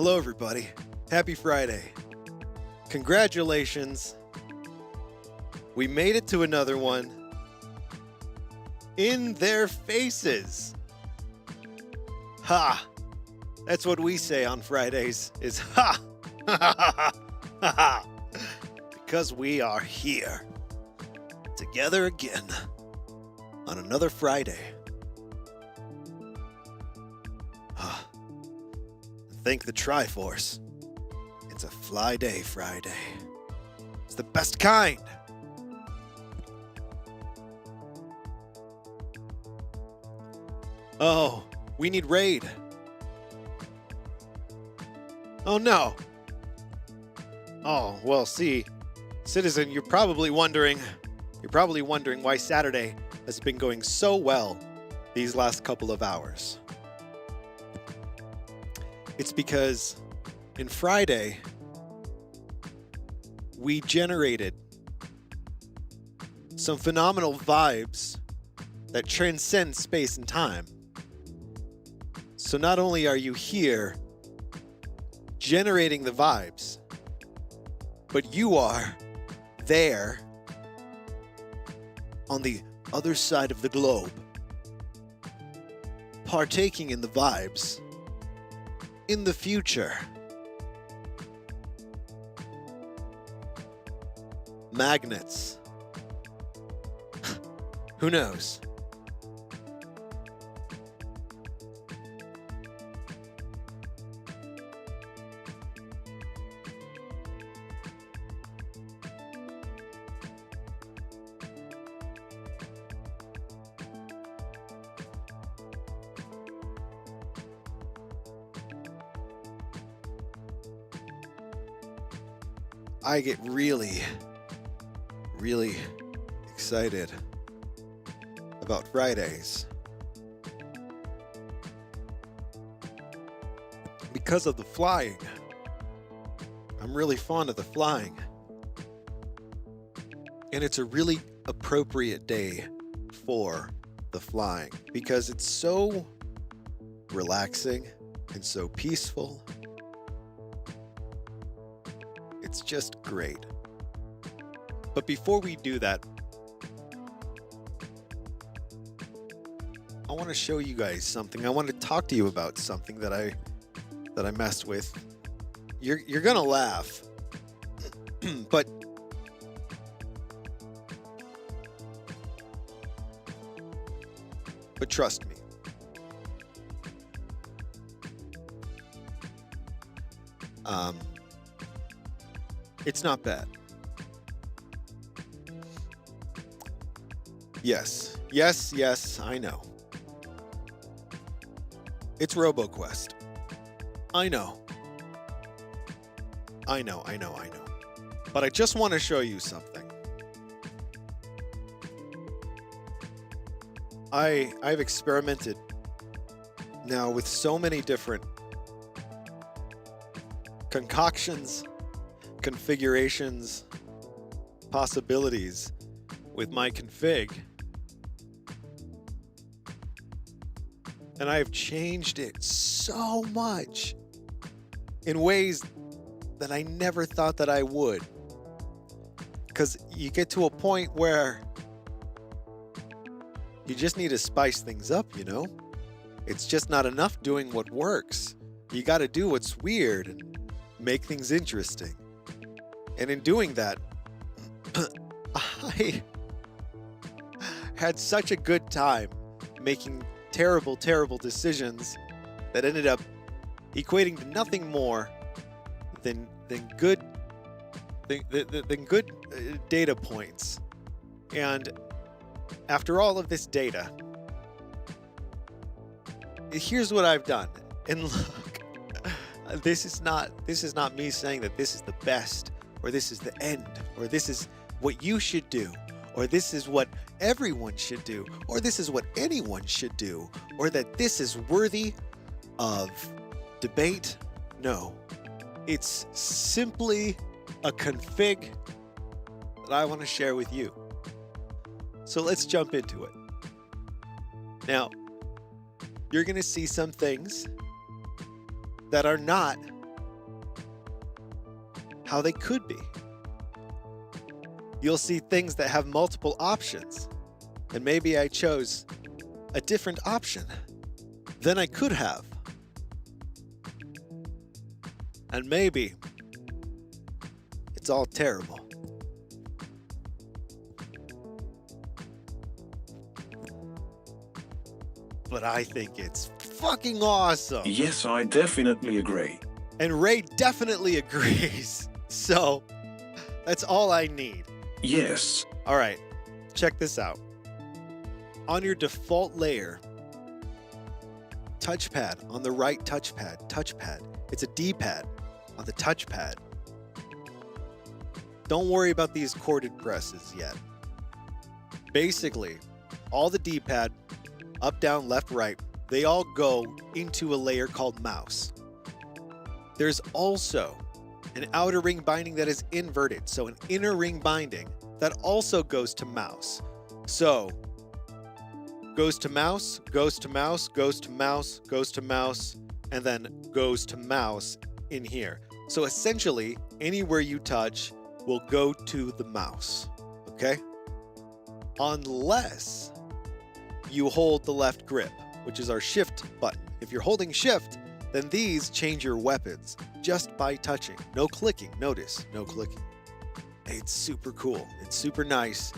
Hello, everybody. Happy Friday. Congratulations. We made it to another one. In their faces. Ha. That's what we say on Fridays is ha. Because we are here together again on another Friday. Thank the Triforce. It's a Flyday Friday. It's the best kind. Oh, we need raid. Oh no. Oh, well, see, citizen, you're probably wondering why Saturday has been going so well these last couple of hours. It's because in Friday, we generated some phenomenal vibes that transcend space and time. So not only are you here generating the vibes, but you are there on the other side of the globe, partaking in the vibes in the future. Magnets. Who knows? I get really excited about Fridays because of the flying. I'm really fond of the flying. And it's a really appropriate day for the flying because it's so relaxing and so peaceful. It's just great. But before we do that, I want to show you guys something. I want to talk to you about something that I messed with. You're gonna laugh, but trust me. It's not bad. Yes, I know. It's RoboQuest. I know. But I just want to show you something. I've experimented now with so many different concoctions, configurations, possibilities with my config. And I've changed it so much in ways that I never thought that I would. Because you get to a point where you just need to spice things up, you know? It's just not enough doing what works. You got to do what's weird and make things interesting. And in doing that, I had such a good time making terrible decisions that ended up equating to nothing more than good data points. And after all of this data, here's what I've done. And look, this is not me saying that this is the best, or this is the end, or this is what you should do, or this is what everyone should do, or this is what anyone should do, or that this is worthy of debate. No, it's simply a config that I want to share with you. So let's jump into it. Now, you're going to see some things that are not how they could be. You'll see things that have multiple options, and maybe I chose a different option than I could have. And maybe it's all terrible. But I think it's fucking awesome. Yes, I definitely agree. And Ray definitely agrees. So that's all I need. Yes. All right, check this out. On your default layer, touchpad, on the right touchpad. It's a D-pad on the touchpad. Don't worry about these corded presses yet. Basically, all the D-pad, up, down, left, right, they all go into a layer called mouse. There's also an outer ring binding that is inverted, so an inner ring binding that also goes to mouse. So, goes to mouse, goes to mouse, goes to mouse, goes to mouse, and then goes to mouse in here. So essentially, anywhere you touch will go to the mouse, okay? Unless you hold the left grip, which is our shift button. If you're holding shift, then these change your weapons just by touching. No clicking, notice, no clicking. It's super cool. It's super nice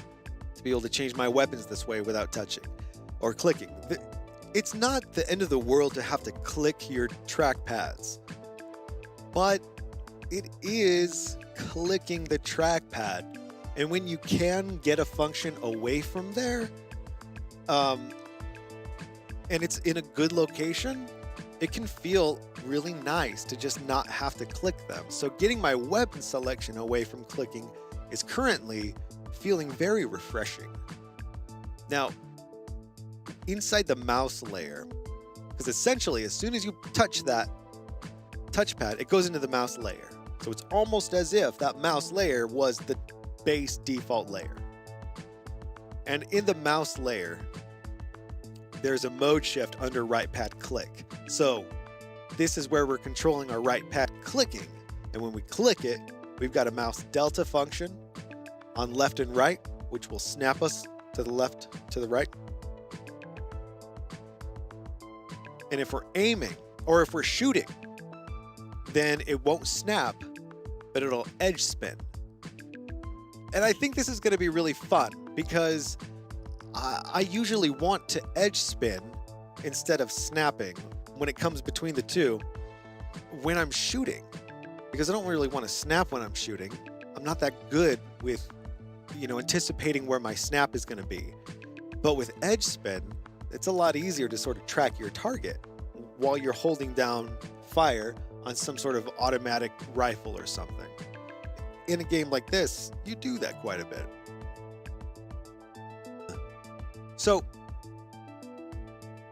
to be able to change my weapons this way without touching or clicking. It's not the end of the world to have to click your track pads, but it is clicking the trackpad. And when you can get a function away from there, and it's in a good location, it can feel really nice to just not have to click them. So getting my weapon selection away from clicking is currently feeling very refreshing. Now, inside the mouse layer, because essentially as soon as you touch that touchpad, it goes into the mouse layer. So it's almost as if that mouse layer was the base default layer. And in the mouse layer, there's a mode shift under right pad click. So this is where we're controlling our right pad clicking. And when we click it, we've got a mouse delta function on left and right, which will snap us to the left, to the right. And if we're aiming or if we're shooting, then it won't snap, but it'll edge spin. And I think this is going to be really fun because I usually want to edge spin instead of snapping when it comes between the two when I'm shooting, because I don't really want to snap when I'm shooting. I'm not that good with, anticipating where my snap is going to be. But with edge spin, it's a lot easier to sort of track your target while you're holding down fire on some sort of automatic rifle or something. In a game like this, you do that quite a bit. So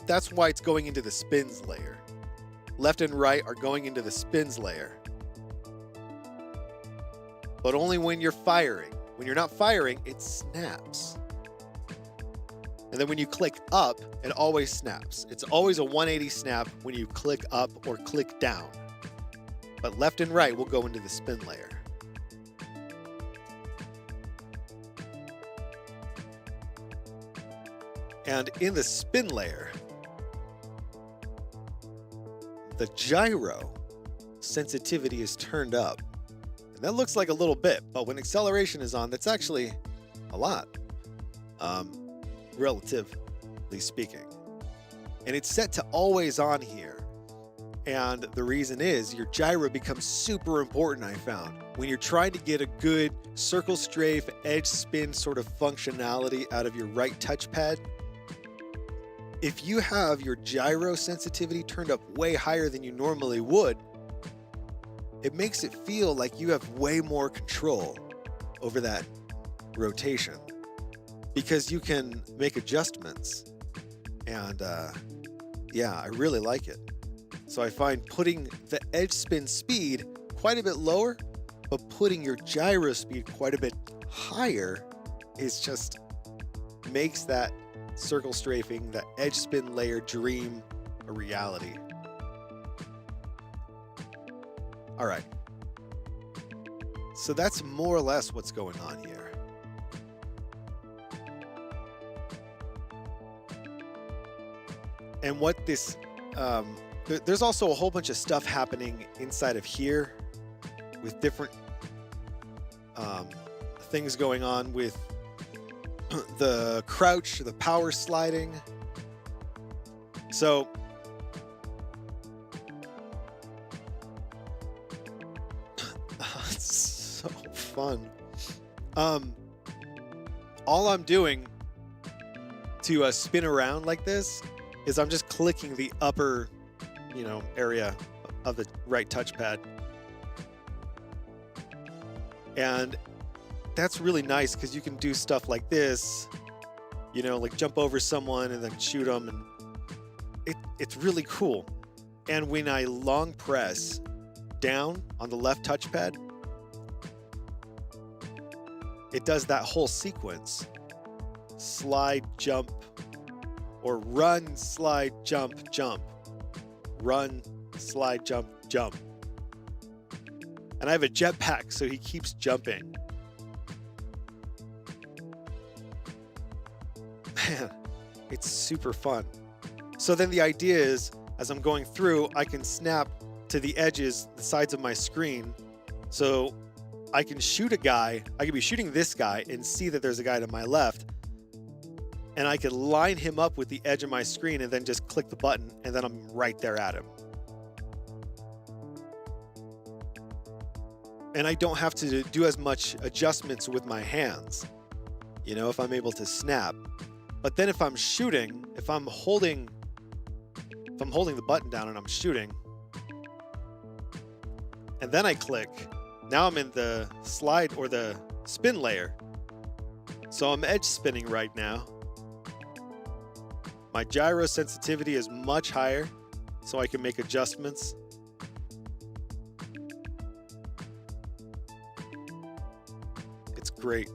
that's why it's going into the spins layer. Left and right are going into the spins layer. But only when you're firing. When you're not firing, it snaps. And then when you click up, it always snaps. It's always a 180 snap when you click up or click down. But left and right will go into the spin layer. And in the spin layer, the gyro sensitivity is turned up. And that looks like a little bit, but when acceleration is on, that's actually a lot, relatively speaking. And it's set to always on here. And the reason is your gyro becomes super important, I found. When you're trying to get a good circle strafe, edge spin sort of functionality out of your right touchpad, if you have your gyro sensitivity turned up way higher than you normally would, it makes it feel like you have way more control over that rotation because you can make adjustments. And yeah, I really like it. So I find putting the edge spin speed quite a bit lower, but putting your gyro speed quite a bit higher is just makes that circle strafing, that edge spin layer dream a reality. All right. So that's more or less what's going on here. And what this, there's also a whole bunch of stuff happening inside of here with different things going on with the crouch, the power sliding. So it's so fun. All I'm doing to spin around like this is I'm just clicking the upper, area of the right touchpad. And that's really nice because you can do stuff like this, like jump over someone and then shoot them. And it's really cool. And when I long press down on the left touchpad, it does that whole sequence. Slide, jump, or run, slide, jump, jump. Run, slide, jump, jump. And I have a jetpack, so he keeps jumping. Man, it's super fun. So then the idea is, as I'm going through, I can snap to the edges, the sides of my screen, so I can shoot a guy. I could be shooting this guy and see that there's a guy to my left, and I could line him up with the edge of my screen and then just click the button, and then I'm right there at him. And I don't have to do as much adjustments with my hands, if I'm able to snap. But then if I'm shooting, if I'm holding the button down and I'm shooting, and then I click, now I'm in the slide or the spin layer. So I'm edge spinning right now. My gyro sensitivity is much higher, so I can make adjustments. It's great.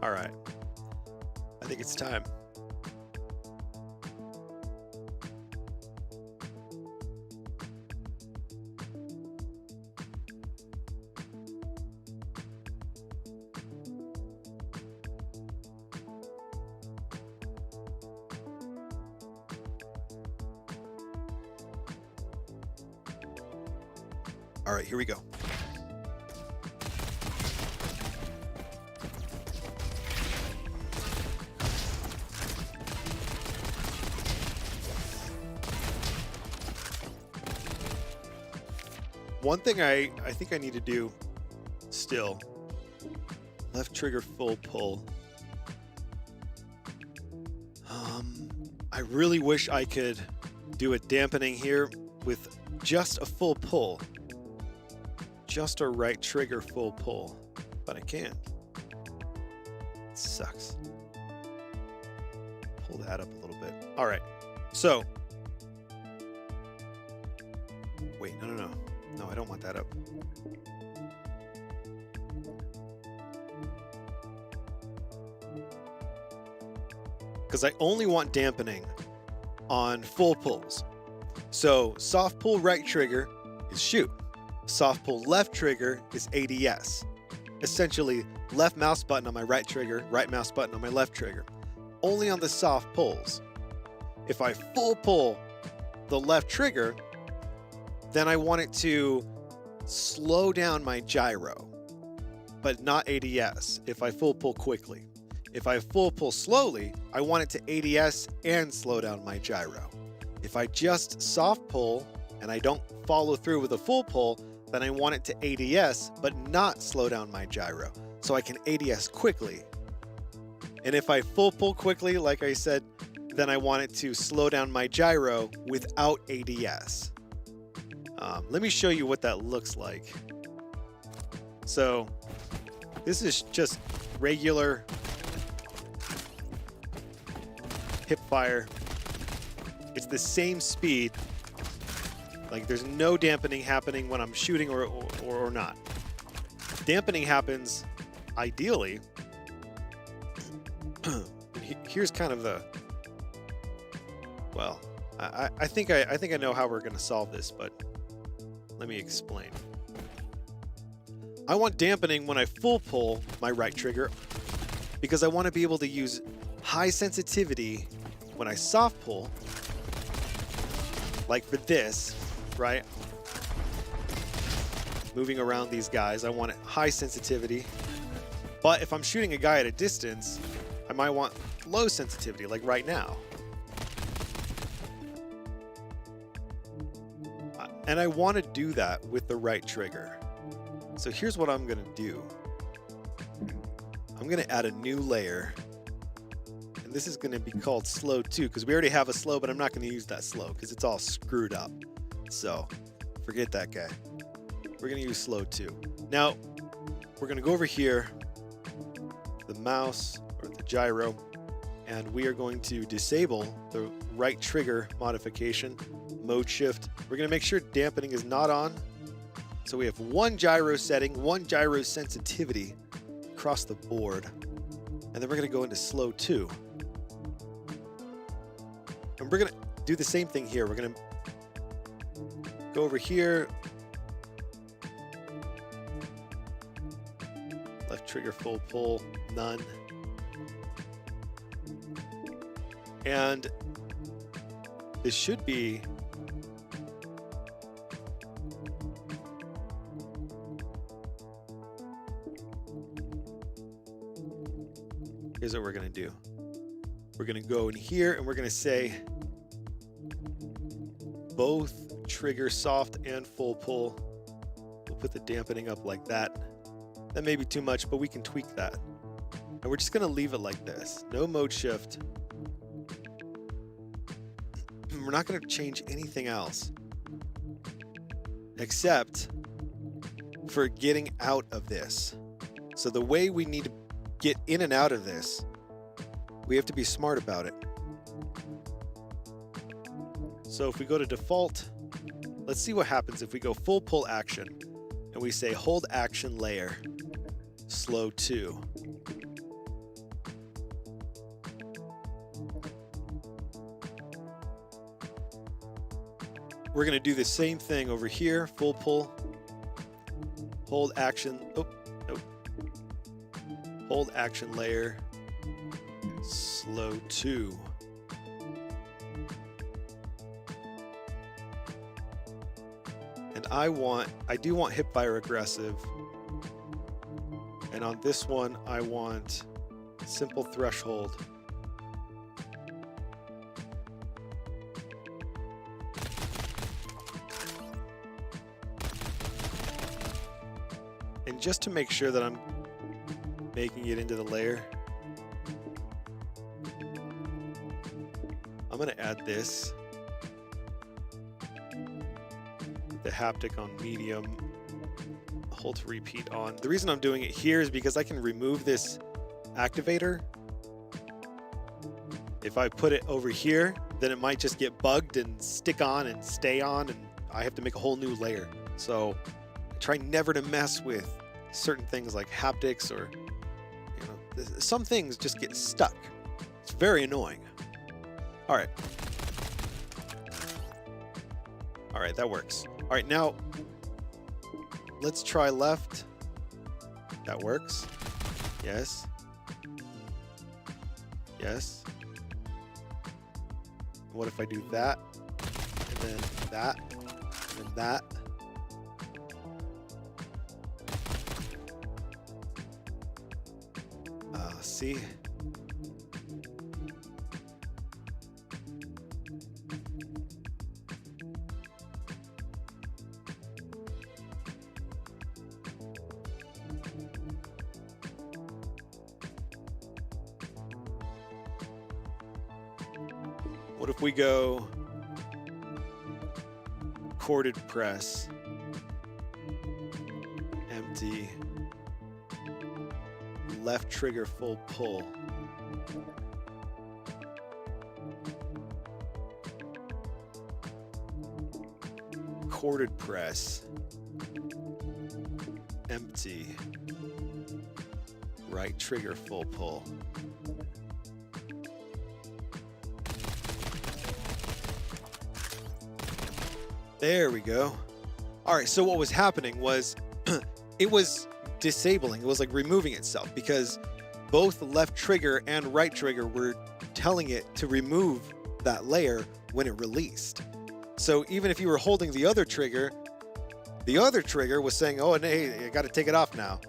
All right. I think it's time. All right, here we go. One thing I think I need to do still, left trigger full pull. I really wish I could do a dampening here with just a full pull. Just a right trigger full pull, but I can't. It sucks. Pull that up a little bit. All right, so wait, no, I don't want that up. Because I only want dampening on full pulls. So soft pull right trigger is shoot. Soft pull left trigger is ADS. Essentially, left mouse button on my right trigger, right mouse button on my left trigger. Only on the soft pulls. If I full pull the left trigger, then I want it to slow down my gyro, but not ADS if I full pull quickly. If I full pull slowly, I want it to ADS and slow down my gyro. If I just soft pull and I don't follow through with a full pull, then I want it to ADS, but not slow down my gyro, so I can ADS quickly. And if I full pull quickly, like I said, then I want it to slow down my gyro without ADS. Let me show you what that looks like. So this is just regular hip fire. It's the same speed. Like there's no dampening happening when I'm shooting or not. Dampening happens ideally. Here's kind of the, well, I think I know how we're going to solve this, but Let me explain. I want dampening when I full pull my right trigger because I want to be able to use high sensitivity when I soft pull, like for this, right? Moving around these guys, I want it high sensitivity. But if I'm shooting a guy at a distance, I might want low sensitivity, like right now. And I want to do that with the right trigger. So here's what I'm going to do. I'm going to add a new layer. And this is going to be called slow 2, because we already have a slow, but I'm not going to use that slow because it's all screwed up. So forget that guy. We're going to use slow 2. Now, we're going to go over here, the mouse or the gyro, and we are going to disable the right trigger modification, mode shift. We're going to make sure dampening is not on. So we have one gyro setting, one gyro sensitivity across the board. And then we're going to go into slow 2. And we're going to do the same thing here. We're going to go over here. Left trigger full pull, none. And this should be here's what we're going to do. We're going to go in here and we're going to say both trigger soft and full pull. We'll put the dampening up like that. That may be too much, but we can tweak that. And we're just going to leave it like this. No mode shift. We're not going to change anything else except for getting out of this. So the way we need to get in and out of this, we have to be smart about it. So if we go to default, let's see what happens if we go full pull action and we say hold action layer, slow 2. We're going to do the same thing over here, full pull, hold action, hold action layer, slow 2. And I do want hipfire aggressive. And on this one, I want simple threshold. And just to make sure that I'm making it into the layer, I'm going to add this. The haptic on medium, hold to repeat on. The reason I'm doing it here is because I can remove this activator. If I put it over here, then it might just get bugged and stick on and stay on, and I have to make a whole new layer. So I try never to mess with certain things like haptics, or some things just get stuck. It's very annoying. All right, that works. All right, now let's try left. That works. Yes. Yes. What if I do that, and then that, and then that? See? What if we go corded press, empty, left trigger full pull, corded press, empty, right trigger full pull. There we go. All right, so what was happening was it was disabling. It was like removing itself because both left trigger and right trigger were telling it to remove that layer when it released. So even if you were holding the other trigger was saying, oh, hey, I got to take it off now.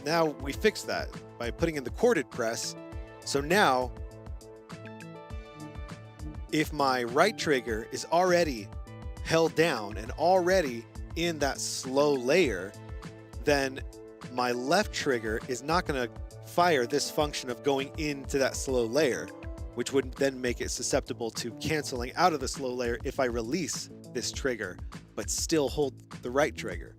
Now we fixed that by putting in the corded press. So now, if my right trigger is already held down and already in that slow layer, then my left trigger is not going to fire this function of going into that slow layer, which would then make it susceptible to canceling out of the slow layer if I release this trigger, but still hold the right trigger.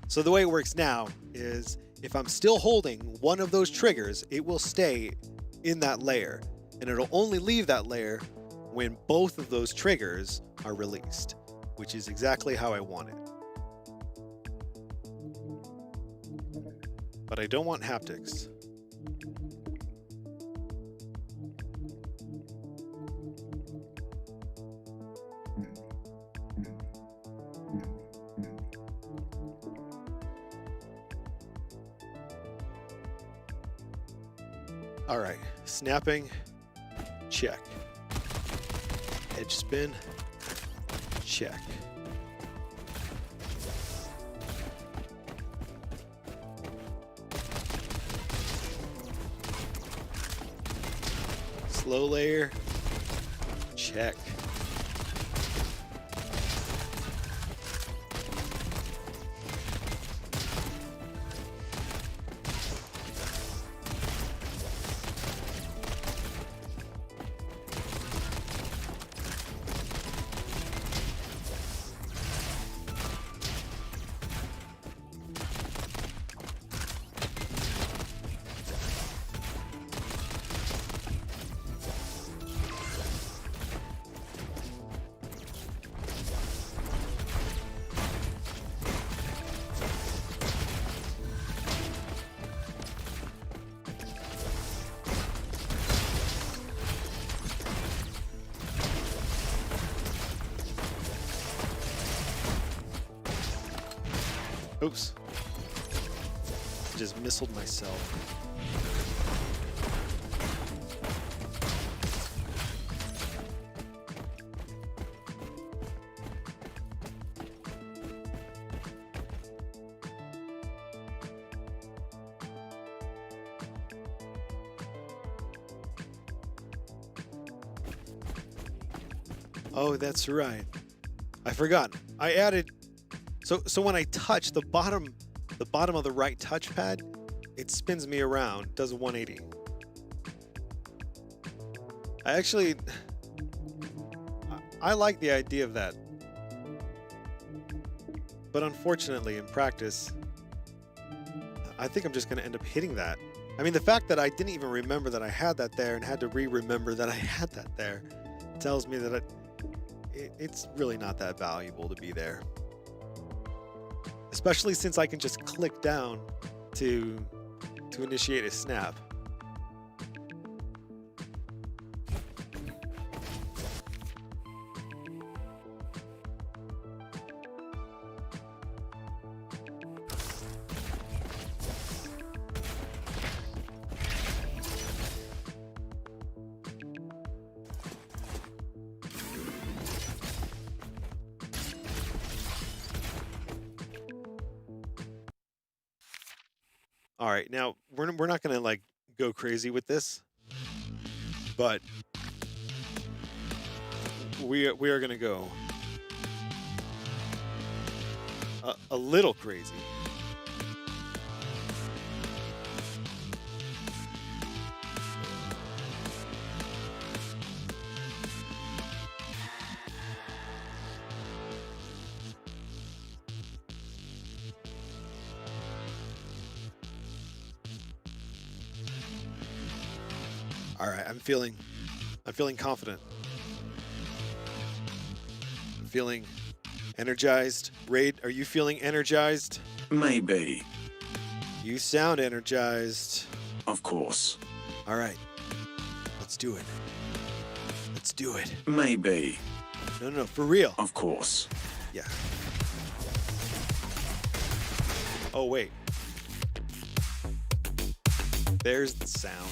So the way it works now is if I'm still holding one of those triggers, it will stay in that layer, and it'll only leave that layer when both of those triggers are released, which is exactly how I want it. But I don't want haptics. All right, snapping, check. Edge spin, check. Slow layer, check. Oops. Just missiled myself. Oh, that's right. I forgot. I added. So when I touch the bottom of the right touchpad, it spins me around, does a 180. I like the idea of that. But unfortunately, in practice, I think I'm just going to end up hitting that. I mean, the fact that I didn't even remember that I had that there and had to remember that I had that there tells me that it's really not that valuable to be there. Especially since I can just click down to initiate a snap. All right, now we're not gonna like go crazy with this, but we are gonna go a little crazy. All right, I'm feeling confident. I'm feeling energized. Raid, are you feeling energized? Maybe. You sound energized. Of course. All right, let's do it. Let's do it. Maybe. No, for real. Of course. Yeah. Oh, wait. There's the sound.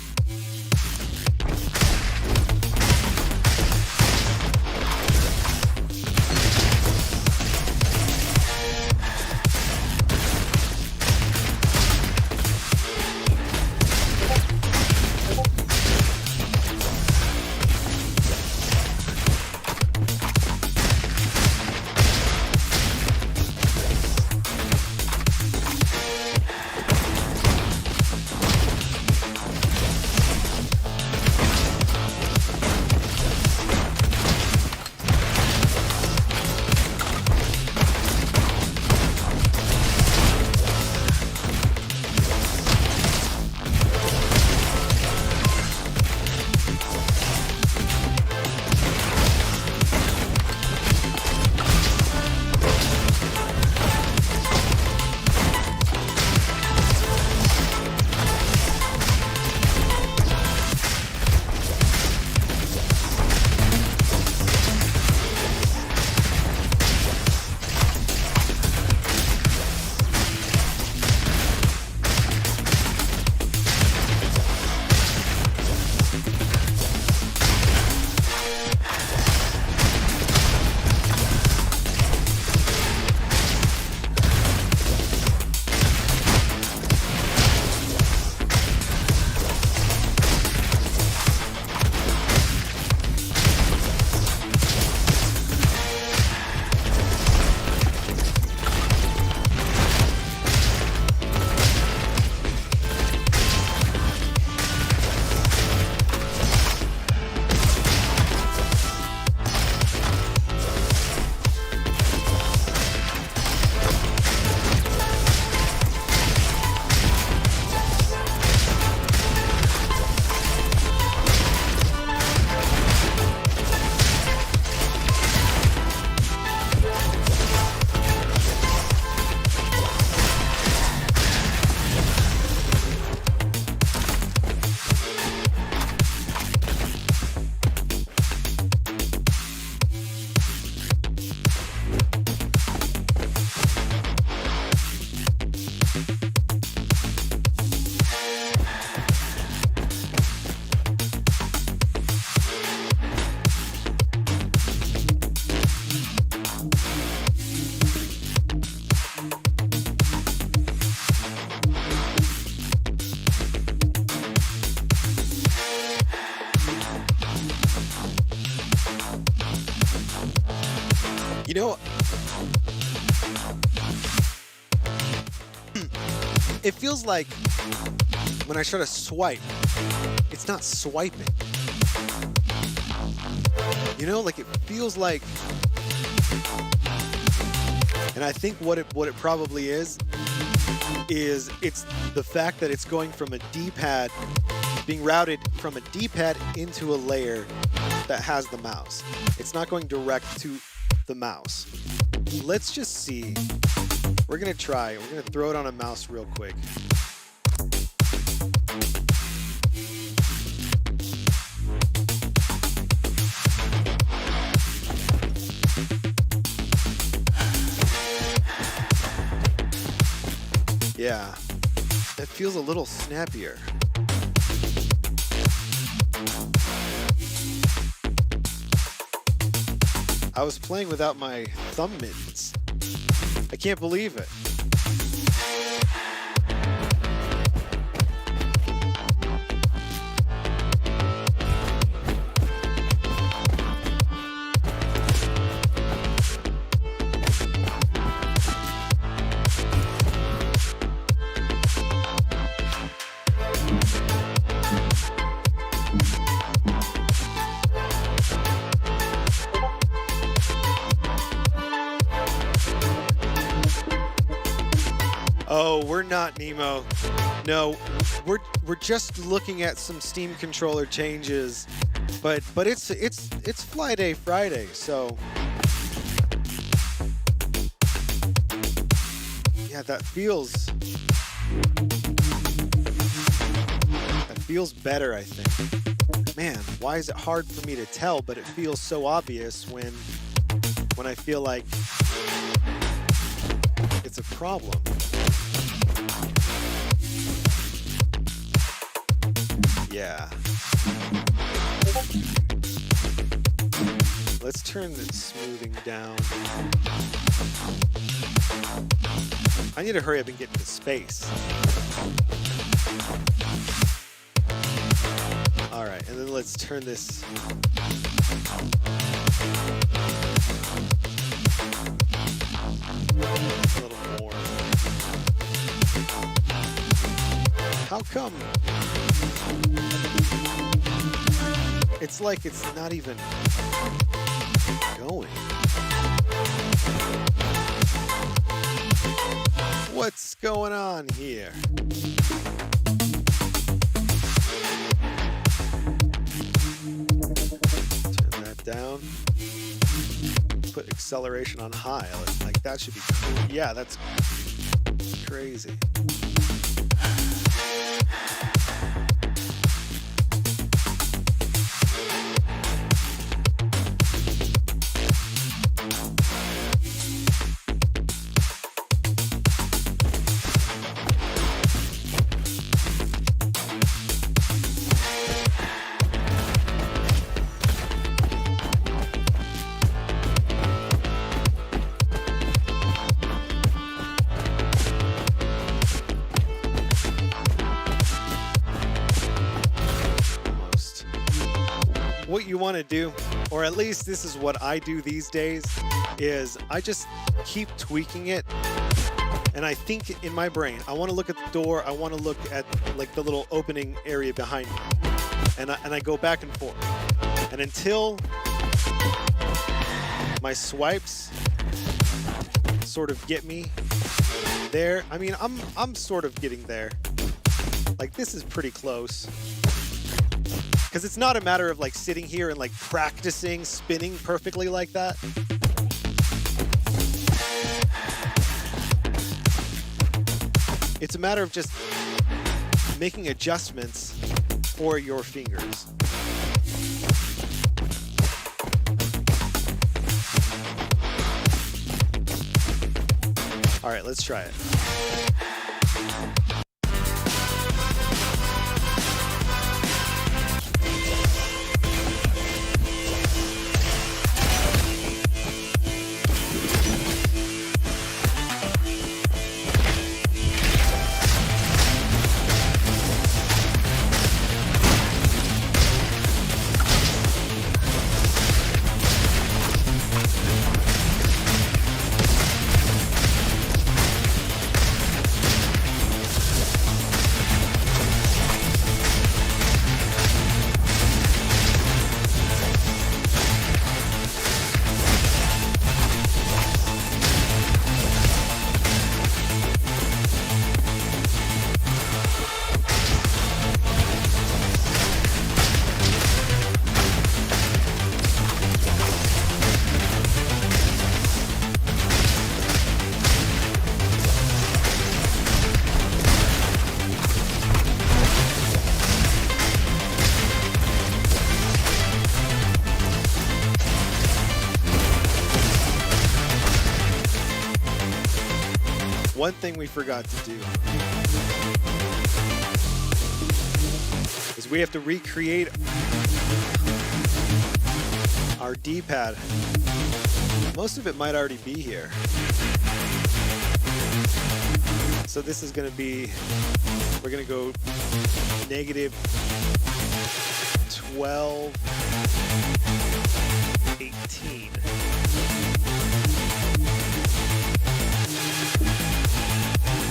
You know, it feels like when I try to swipe, it's not swiping. You know, like it feels like, and I think what it probably is it's the fact that it's going from a D-pad, being routed from a D-pad into a layer that has the mouse. It's not going direct to the mouse. Let's just see. We're gonna try. We're gonna throw it on a mouse real quick. Yeah, that feels a little snappier. I was playing without my thumb mittens. I can't believe it. Oh, we're not Nemo. No, we're just looking at some Steam controller changes, but it's Flyday Friday, so yeah, that feels better, I think. Man, why is it hard for me to tell? But it feels so obvious when I feel like it's a problem. Yeah. Let's turn the smoothing down. I need to hurry up and get into space. All right, and then let's turn this. A little more. How come? It's like it's not even going. What's going on here? Turn that down. Put acceleration on high. Like that should be cool. Yeah, that's crazy. What you want to do, or at least this is what I do these days, is I just keep tweaking it. And I think in my brain, I want to look at the door. I want to look at like the little opening area behind me. And I go back and forth. And until my swipes sort of get me there, I mean, I'm sort of getting there. Like this is pretty close. Because it's not a matter of like sitting here and like practicing spinning perfectly like that. It's a matter of just making adjustments for your fingers. All right, let's try it. One thing we forgot to do is we have to recreate our D-pad. Most of it might already be here. So this is going to be, we're going to go negative 12, 18.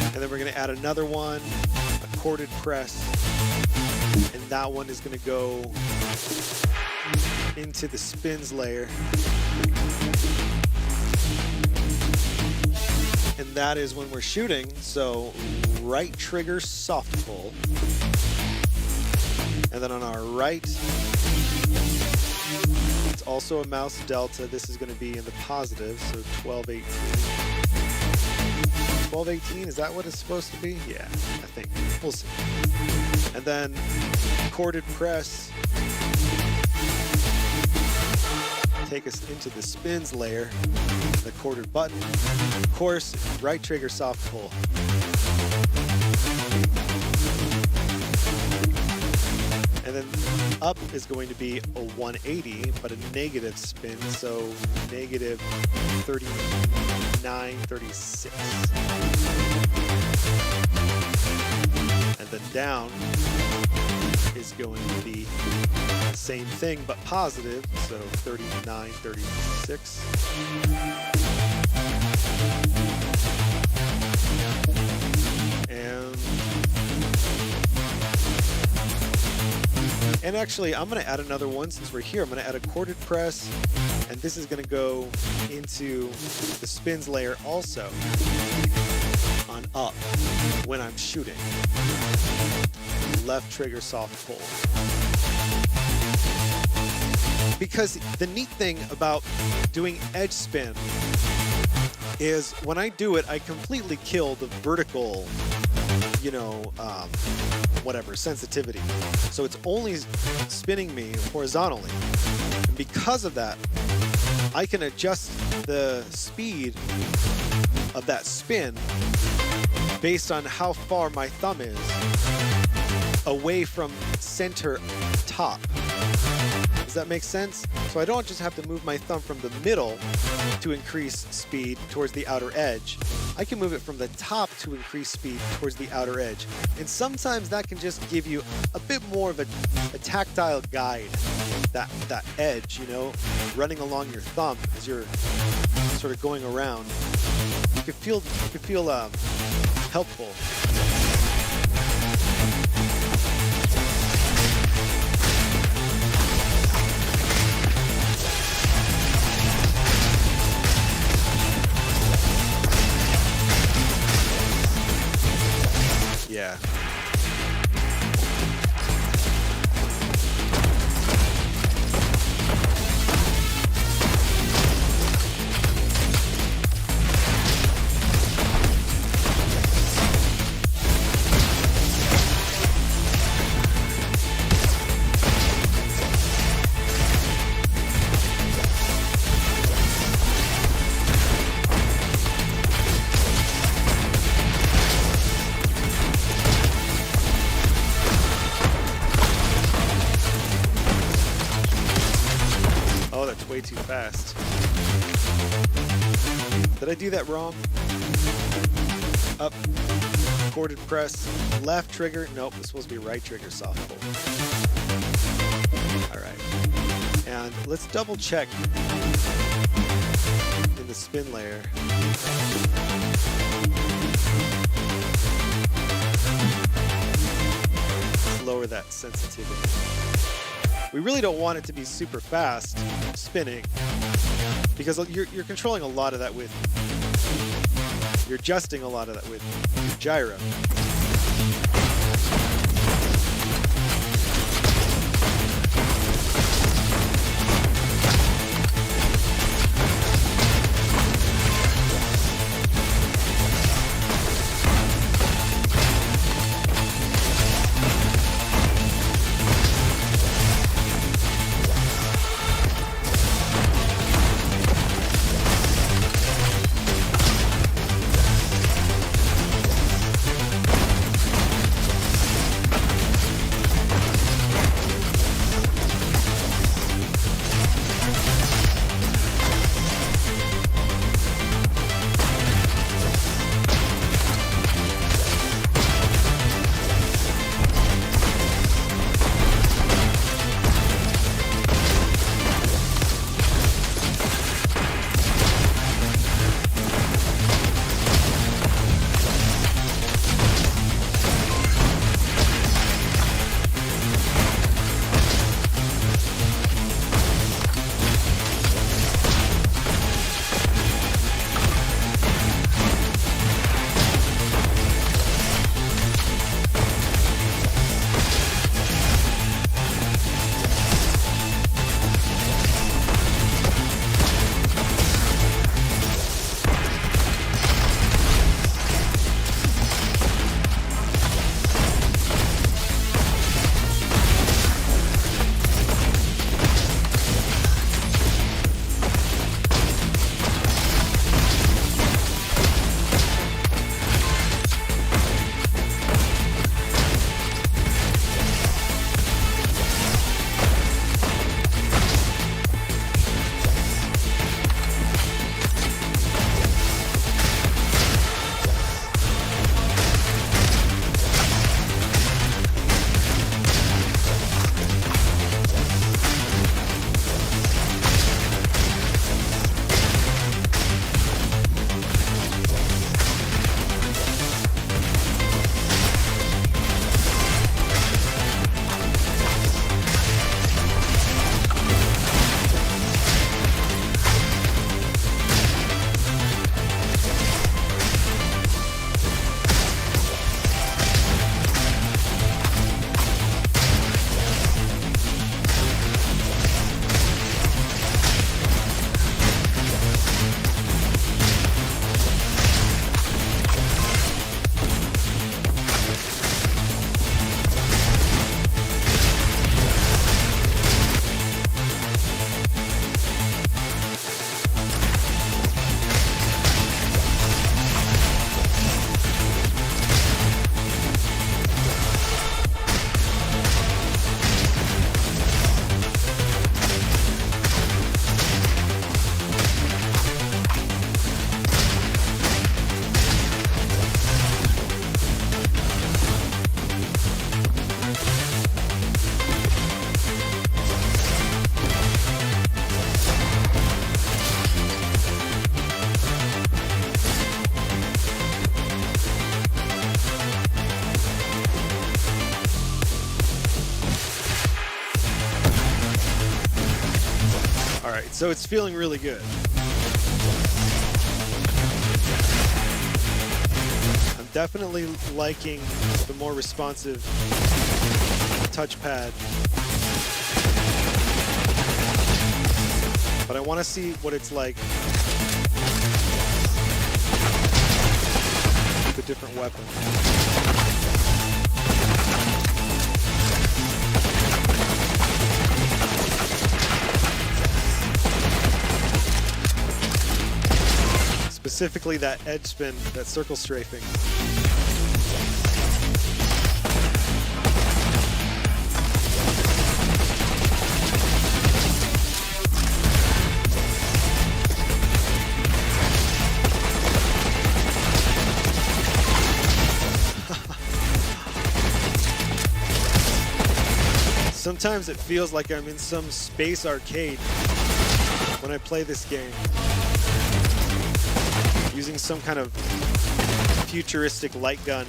And then we're going to add another one, a corded press, and that one is going to go into the spins layer. And that is when we're shooting, so right trigger soft pull. And then on our right, it's also a mouse delta. This is going to be in the positive, so 12-18. 12-18, is that what it's supposed to be? Yeah, I think. We'll see. And then corded press, take us into the spins layer, the corded button. Of course, right trigger soft pull. And then up is going to be a 180, but a negative spin, so negative 39, 36. And then down is going to be the same thing, but positive, so 39, 36. And actually, I'm going to add another one since we're here. I'm going to add a corded press, and this is going to go into the spins layer also on up when I'm shooting. Left trigger soft pull. Because the neat thing about doing edge spin is when I do it, I completely kill the vertical, whatever, sensitivity. So it's only spinning me horizontally. And because of that, I can adjust the speed of that spin based on how far my thumb is away from center top. Does that make sense? So I don't just have to move my thumb from the middle to increase speed towards the outer edge. I can move it from the top to increase speed towards the outer edge. And sometimes that can just give you a bit more of a tactile guide, that edge, running along your thumb as you're sort of going around. You can feel helpful. Yeah. Way too fast. Did I do that wrong? Up, corded press, left trigger. Nope, it's supposed to be right trigger soft pull. All right. And let's double check in the spin layer. Let's lower that sensitivity. We really don't want it to be super fast spinning because you're controlling a lot of that with, you're adjusting a lot of that with your gyro. So it's feeling really good. I'm definitely liking the more responsive touchpad. But I want to see what it's like with a different weapon. Specifically that edge spin, that circle strafing. Sometimes it feels like I'm in some space arcade when I play this game, using some kind of futuristic light gun.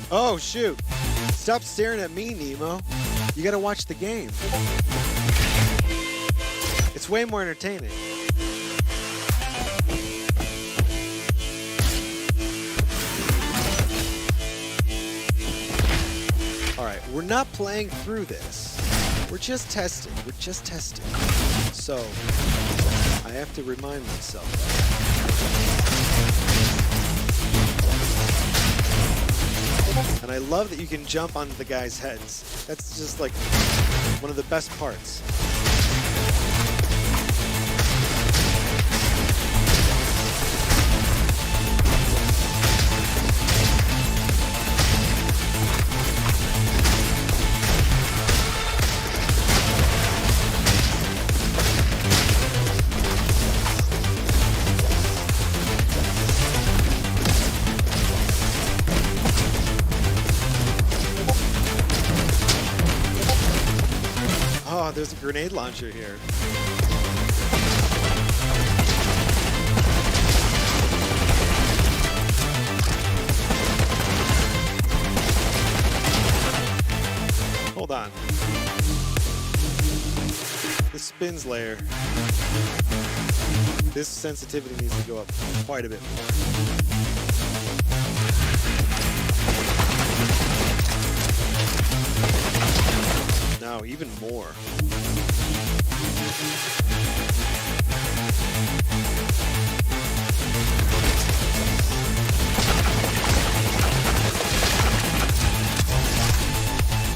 Oh, shoot. Stop staring at me, Nemo. You gotta watch the game. It's way more entertaining. All right, we're not playing through this. We're just testing. We're just testing. So, I have to remind myself. And I love that you can jump onto the guys' heads. That's just like one of the best parts. Oh, there's a grenade launcher here. Hold on. The spins layer. This sensitivity needs to go up quite a bit more. Now, even more.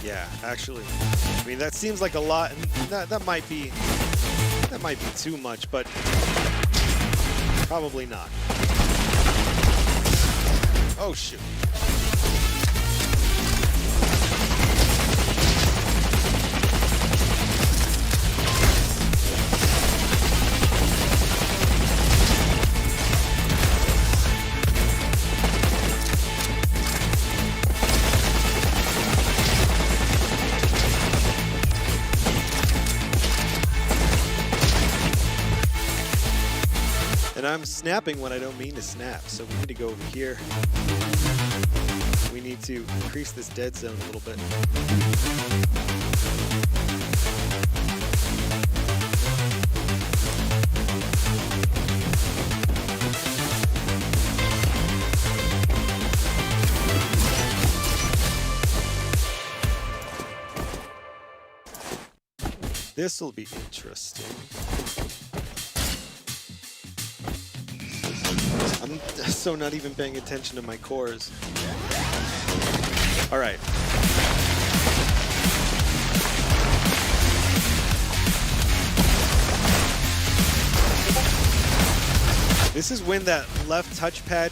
Yeah, actually, I mean that seems like a lot, and that might be too much, but probably not. Oh shoot. And I'm snapping when I don't mean to snap, so we need to go over here. We need to increase this dead zone a little bit. This will be interesting. I'm so not even paying attention to my cores. All right. This is when that left touchpad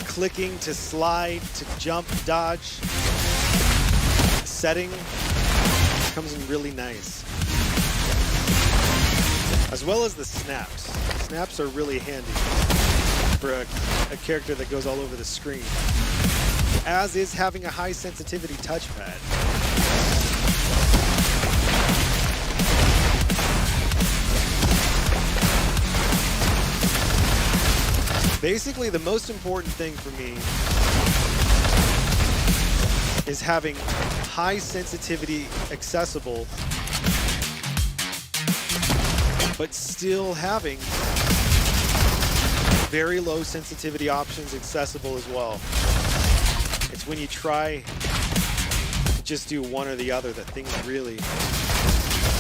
clicking to slide, to jump, dodge setting comes in really nice. As well as the snaps. Snaps are really handy for a character that goes all over the screen. As is having a high sensitivity touchpad. Basically, the most important thing for me is having high sensitivity accessible, but still having very low sensitivity options accessible as well. It's when you try to just do one or the other that things really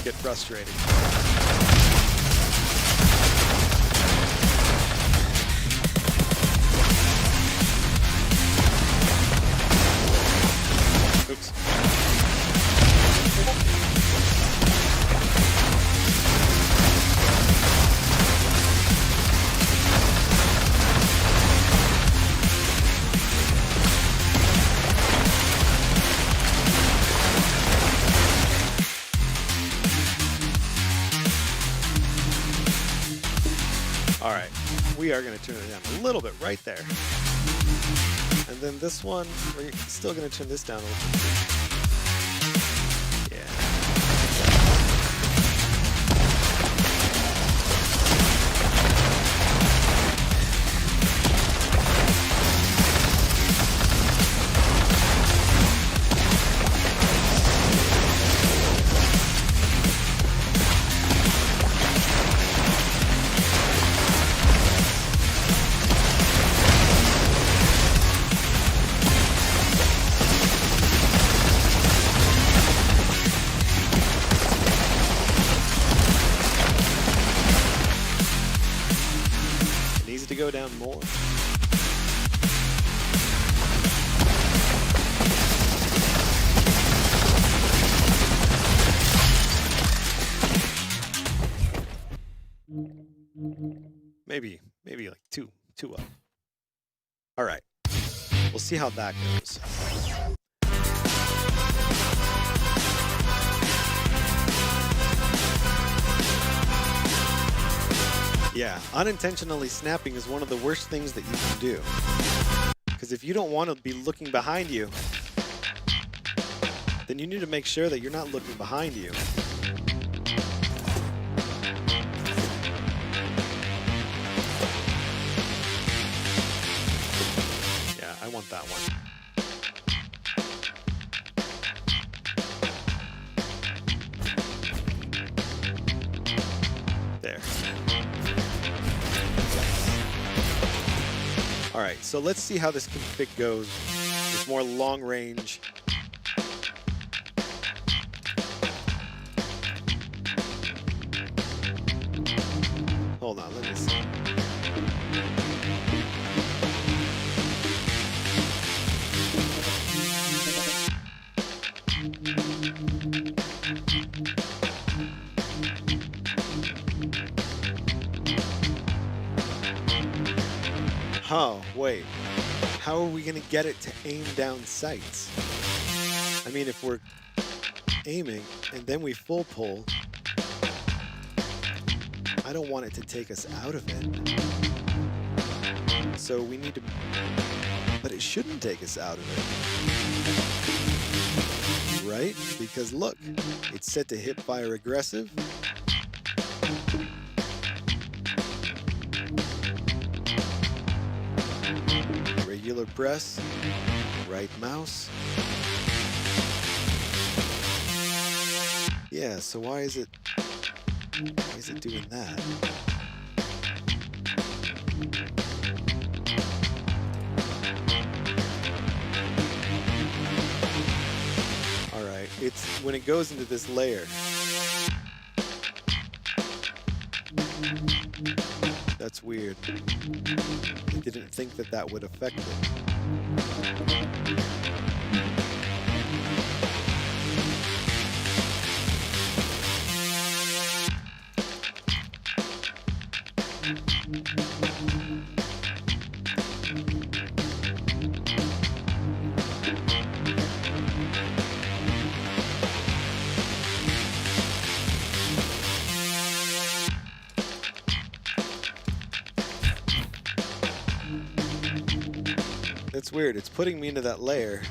get frustrating. Oops. All right, we are going to turn it down a little bit right there. And then this one, we're still going to turn this down a little bit. Yeah. To go down more. Maybe like two up. All right, we'll see how that goes. Yeah, unintentionally snapping is one of the worst things that you can do. Because if you don't want to be looking behind you, then you need to make sure that you're not looking behind you. Yeah, I want that one. There. All right, so let's see how this config goes with more long range. Hold on, let me see. Oh, wait. How are we going to get it to aim down sights? I mean, if we're aiming and then we full pull, I don't want it to take us out of it. So we need to... But it shouldn't take us out of it. Right? Because look, it's set to hip fire aggressive. Regular press, right mouse. Yeah, so why is it doing that? All right, it's when it goes into this layer. That's weird. I didn't think that that would affect it. That's weird. It's putting me into that layer.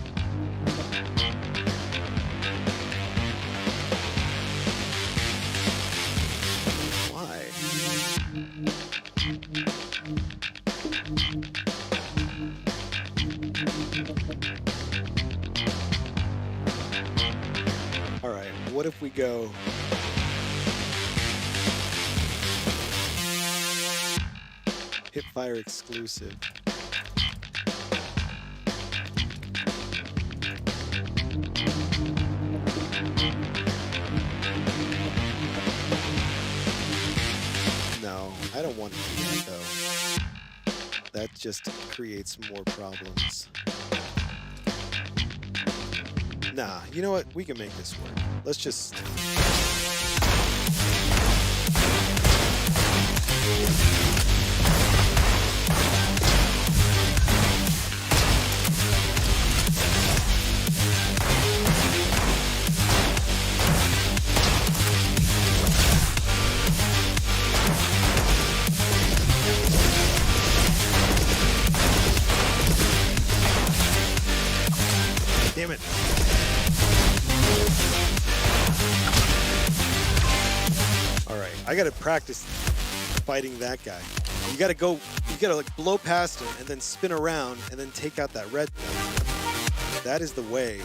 Why? All right, what if we go... Hipfire exclusive. No, I don't want to do that though. That just creates more problems. Nah, you know what? We can make this work. Let's just... Damn it. All right, I gotta practice fighting that guy. You gotta like blow past him and then spin around and then take out that red thing. That is the way.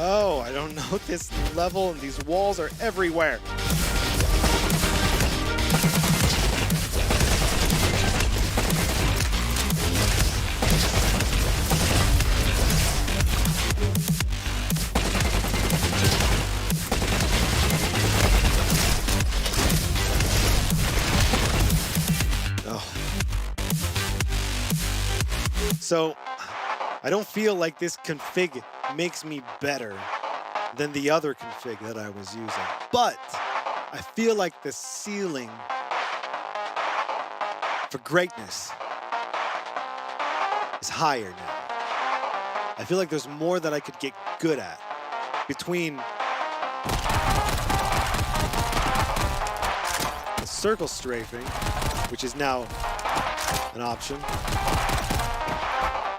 Oh, I don't know this level, and these walls are everywhere. Oh. So, I don't feel like this config makes me better than the other config that I was using. But I feel like the ceiling for greatness is higher now. I feel like there's more that I could get good at between the circle strafing, which is now an option,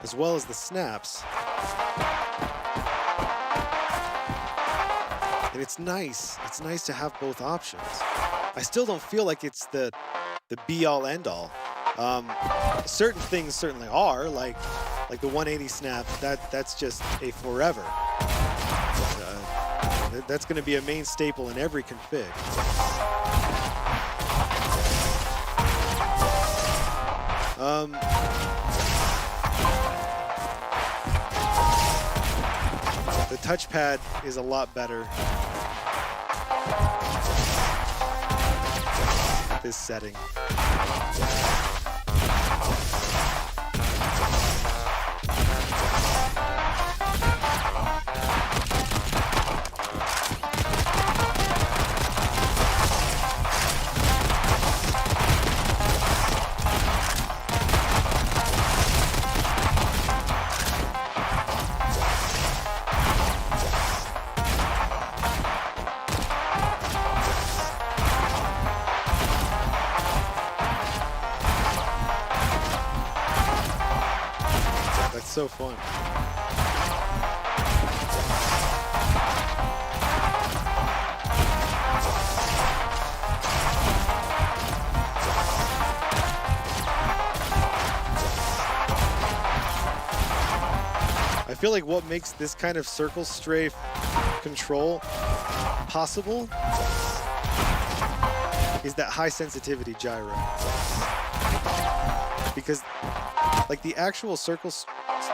as well as the snaps. And it's nice. It's nice to have both options. I still don't feel like it's the be-all, end-all. Certain things certainly are, like the 180 snap. That's just a forever. That's going to be a main staple in every config. The touchpad is a lot better. This setting. so fun. I feel like what makes this kind of circle strafe control possible is that high sensitivity gyro. Because like the actual circles,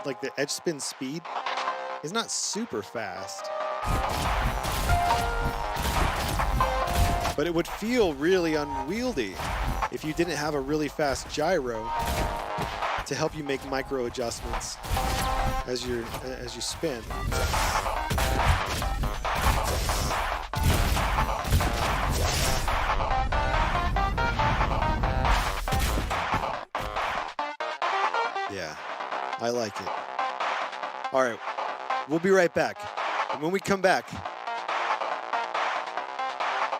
like the edge spin speed is not super fast, but it would feel really unwieldy if you didn't have a really fast gyro to help you make micro adjustments as you spin. Yeah, I like it. All right, we'll be right back. And when we come back,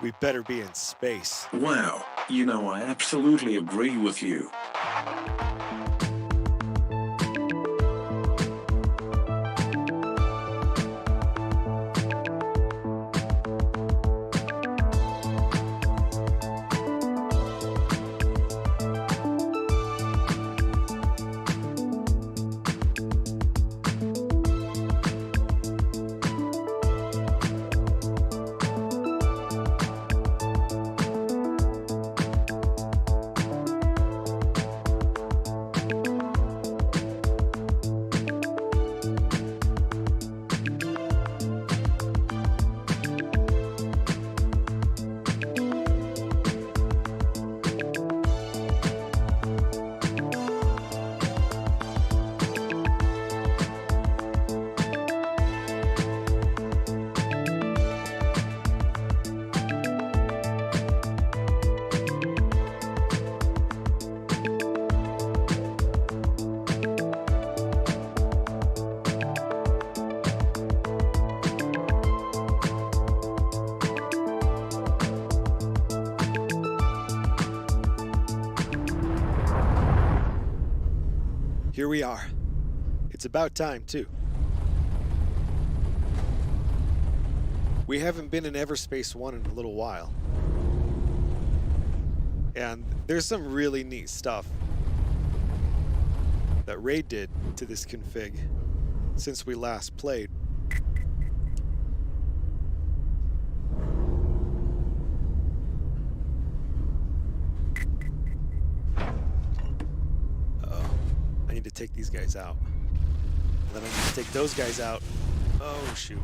we better be in space. Wow, you know, I absolutely agree with you. Here we are. It's about time, too. We haven't been in Everspace 1 in a little while. And there's some really neat stuff that Ray did to this config since we last played. I need to take these guys out. And then I need to take those guys out. Oh, shoot.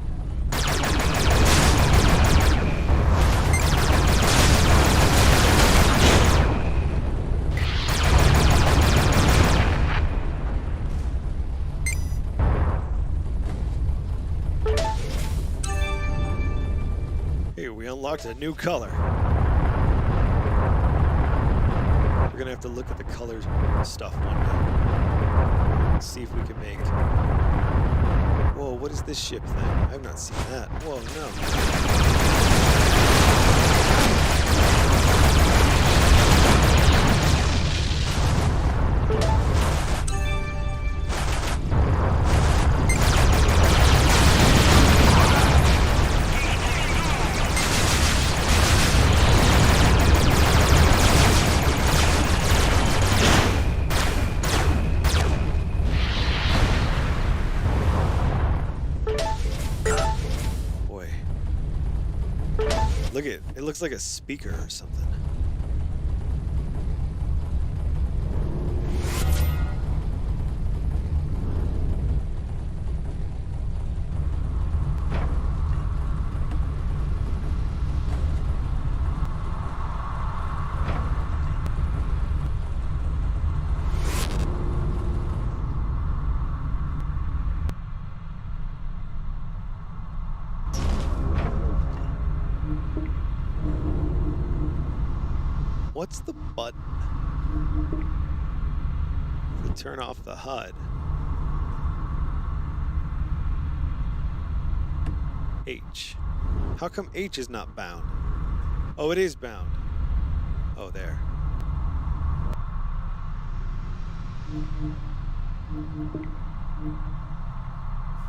Hey, we unlocked a new color. We're gonna have to look at the colors stuff one day. See if we can make... Whoa, what is this ship thing? I've not seen that. Whoa, look at it, looks like a speaker or something. What's the button to turn off the HUD? H. How come H is not bound? Oh, it is bound. Oh, there.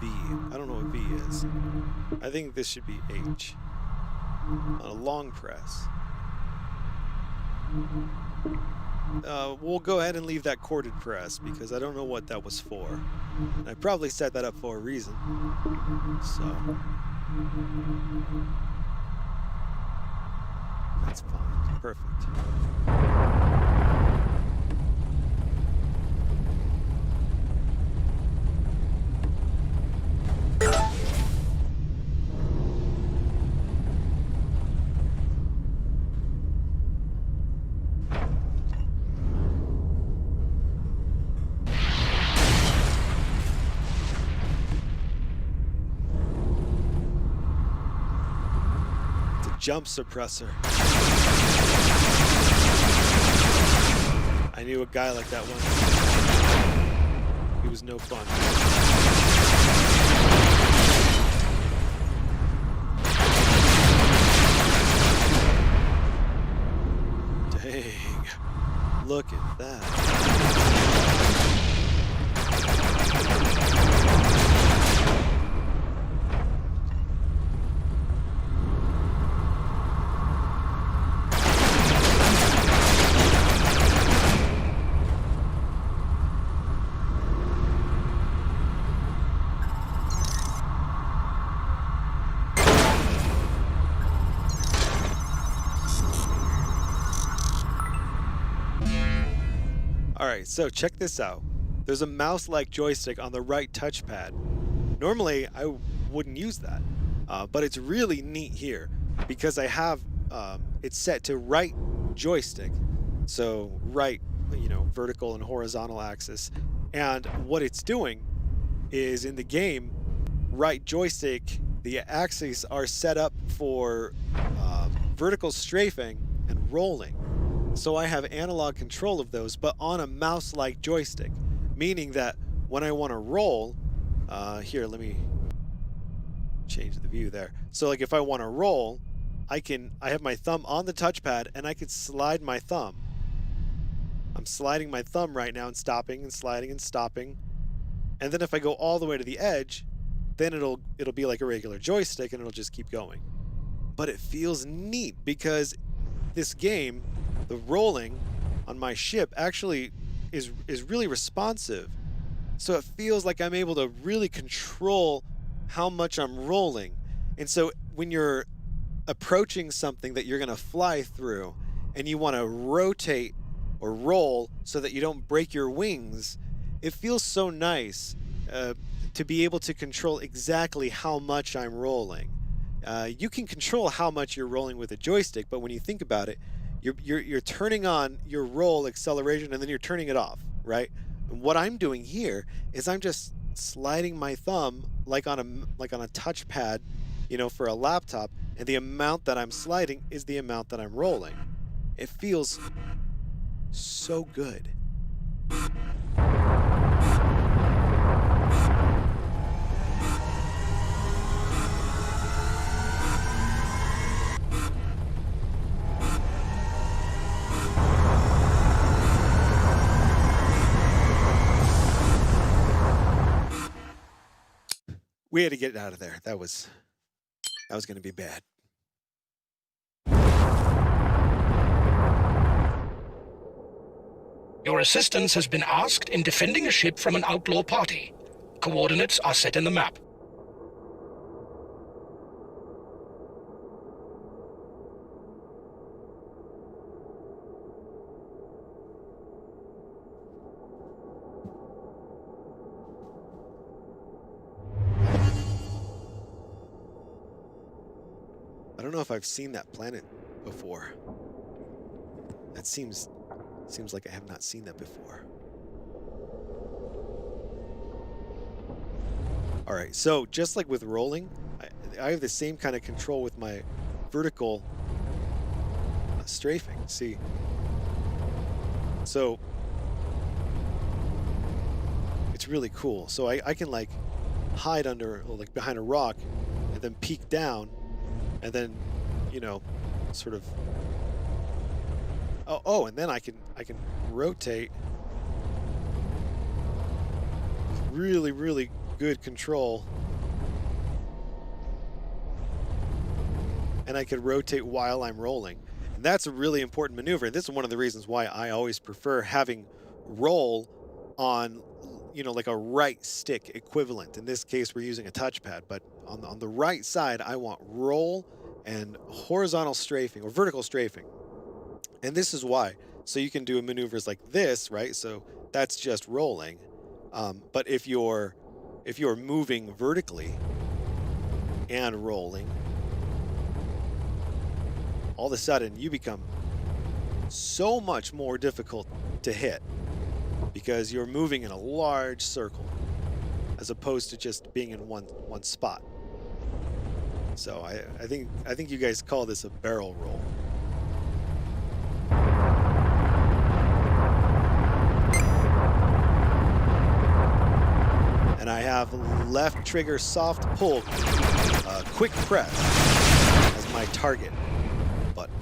V. I don't know what V is. I think this should be H. On a long press. We'll go ahead and leave that corded press because I don't know what that was for. And I probably set that up for a reason. So that's fine. Perfect. Jump suppressor. I knew a guy like that once. He was no fun. Dang. Look at that. Alright, so check this out. There's a mouse-like joystick on the right touchpad. Normally, I wouldn't use that, but it's really neat here because I have it set to right joystick, so right, vertical and horizontal axis. And what it's doing is in the game, right joystick, the axes are set up for vertical strafing and rolling. So I have analog control of those, but on a mouse-like joystick, meaning that when I want to roll, here, let me change the view there. So like if I want to roll, I have my thumb on the touchpad and I can slide my thumb. I'm sliding my thumb right now and stopping and sliding and stopping. And then if I go all the way to the edge, then it'll be like a regular joystick and it'll just keep going. But it feels neat because this game, the rolling on my ship actually is really responsive. So it feels like I'm able to really control how much I'm rolling. And so when you're approaching something that you're going to fly through and you want to rotate or roll so that you don't break your wings, it feels so nice to be able to control exactly how much I'm rolling. You can control how much you're rolling with a joystick, but when you think about it, you're turning on your roll acceleration and then you're turning it off, right? And what I'm doing here is I'm just sliding my thumb like on a touchpad, for a laptop, and the amount that I'm sliding is the amount that I'm rolling. It feels so good. We had to get out of there. That was going to be bad. Your assistance has been asked in defending a ship from an outlaw party. Coordinates are set in the map. I don't know if I've seen that planet before. That seems like I have not seen that before. All right, so just like with rolling, I have the same kind of control with my vertical strafing. See, so it's really cool. So I can like hide under, like behind a rock, and then peek down, and then sort of. Oh, and then I can rotate with really, really good control. And I could rotate while I'm rolling. And that's a really important maneuver. And this is one of the reasons why I always prefer having roll on, you know, like a right stick equivalent. In this case, we're using a touchpad, but on the right side, I want roll and horizontal strafing or vertical strafing. And this is why. So you can do maneuvers like this, right? So that's just rolling. But if you're moving vertically and rolling, all of a sudden you become so much more difficult to hit because you're moving in a large circle as opposed to just being in one spot. So I think you guys call this a barrel roll. And I have left trigger soft pull, quick press as my target button.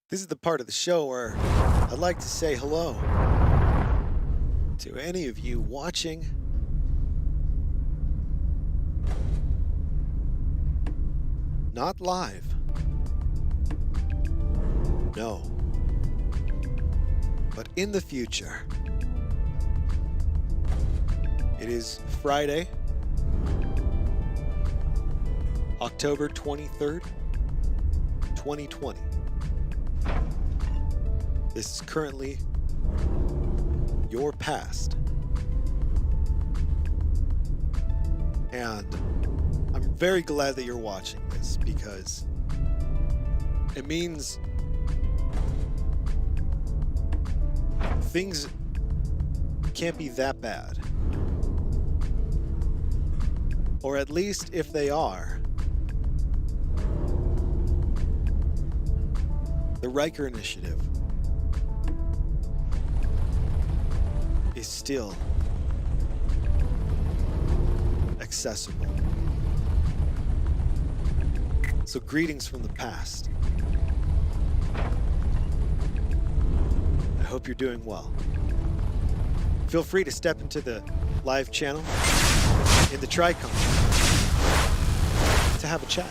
This is the part of the show where I'd like to say hello to any of you watching. Not live. No. But in the future. It is Friday, October 23rd, 2020. This is currently your past. And I'm very glad that you're watching this because it means things can't be that bad. Or at least if they are, the Ryker initiative is still accessible. So greetings from the past. I hope you're doing well. Feel free to step into the live channel in the TRICOM to have a chat.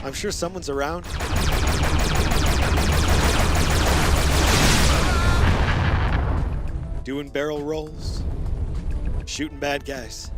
I'm sure someone's around. Doing barrel rolls. Shooting bad guys.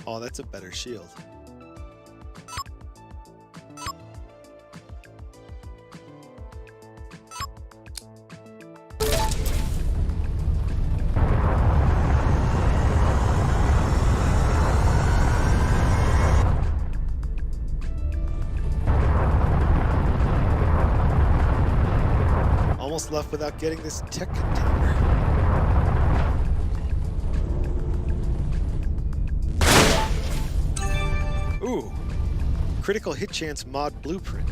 Oh, that's a better shield. Almost left without getting this tech container. Ooh, critical hit chance mod blueprint.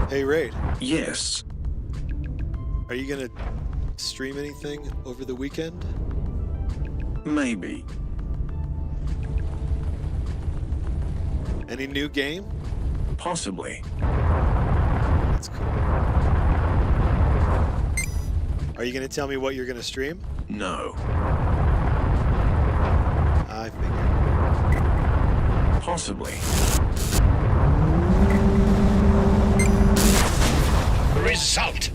Hey, Raid. Yes. Are you gonna stream anything over the weekend? Maybe. Any new game? Possibly. That's cool. Are you gonna tell me what you're gonna stream? No. I figured. Possibly. Result.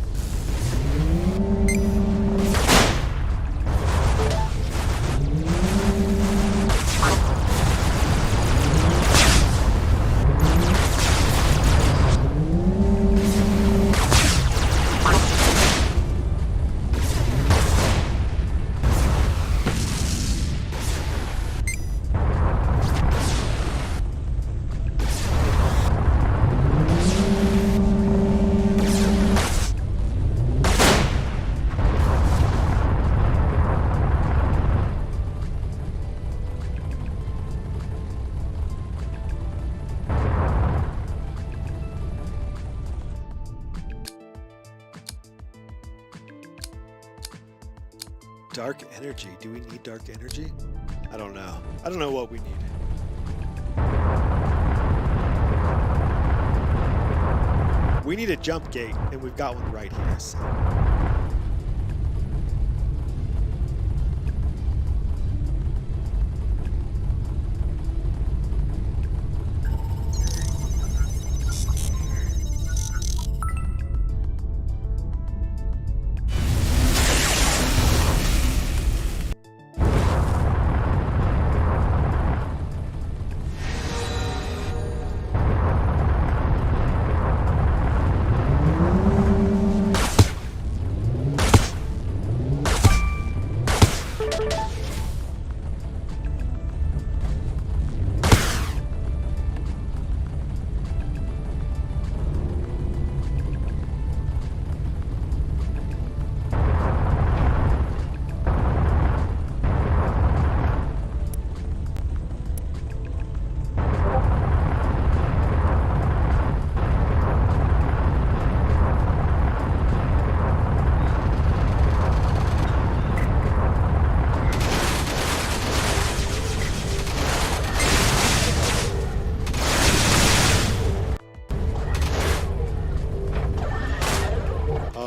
Dark energy. Do we need dark energy? I don't know. I don't know what we need. We need a jump gate, and we've got one right here. So.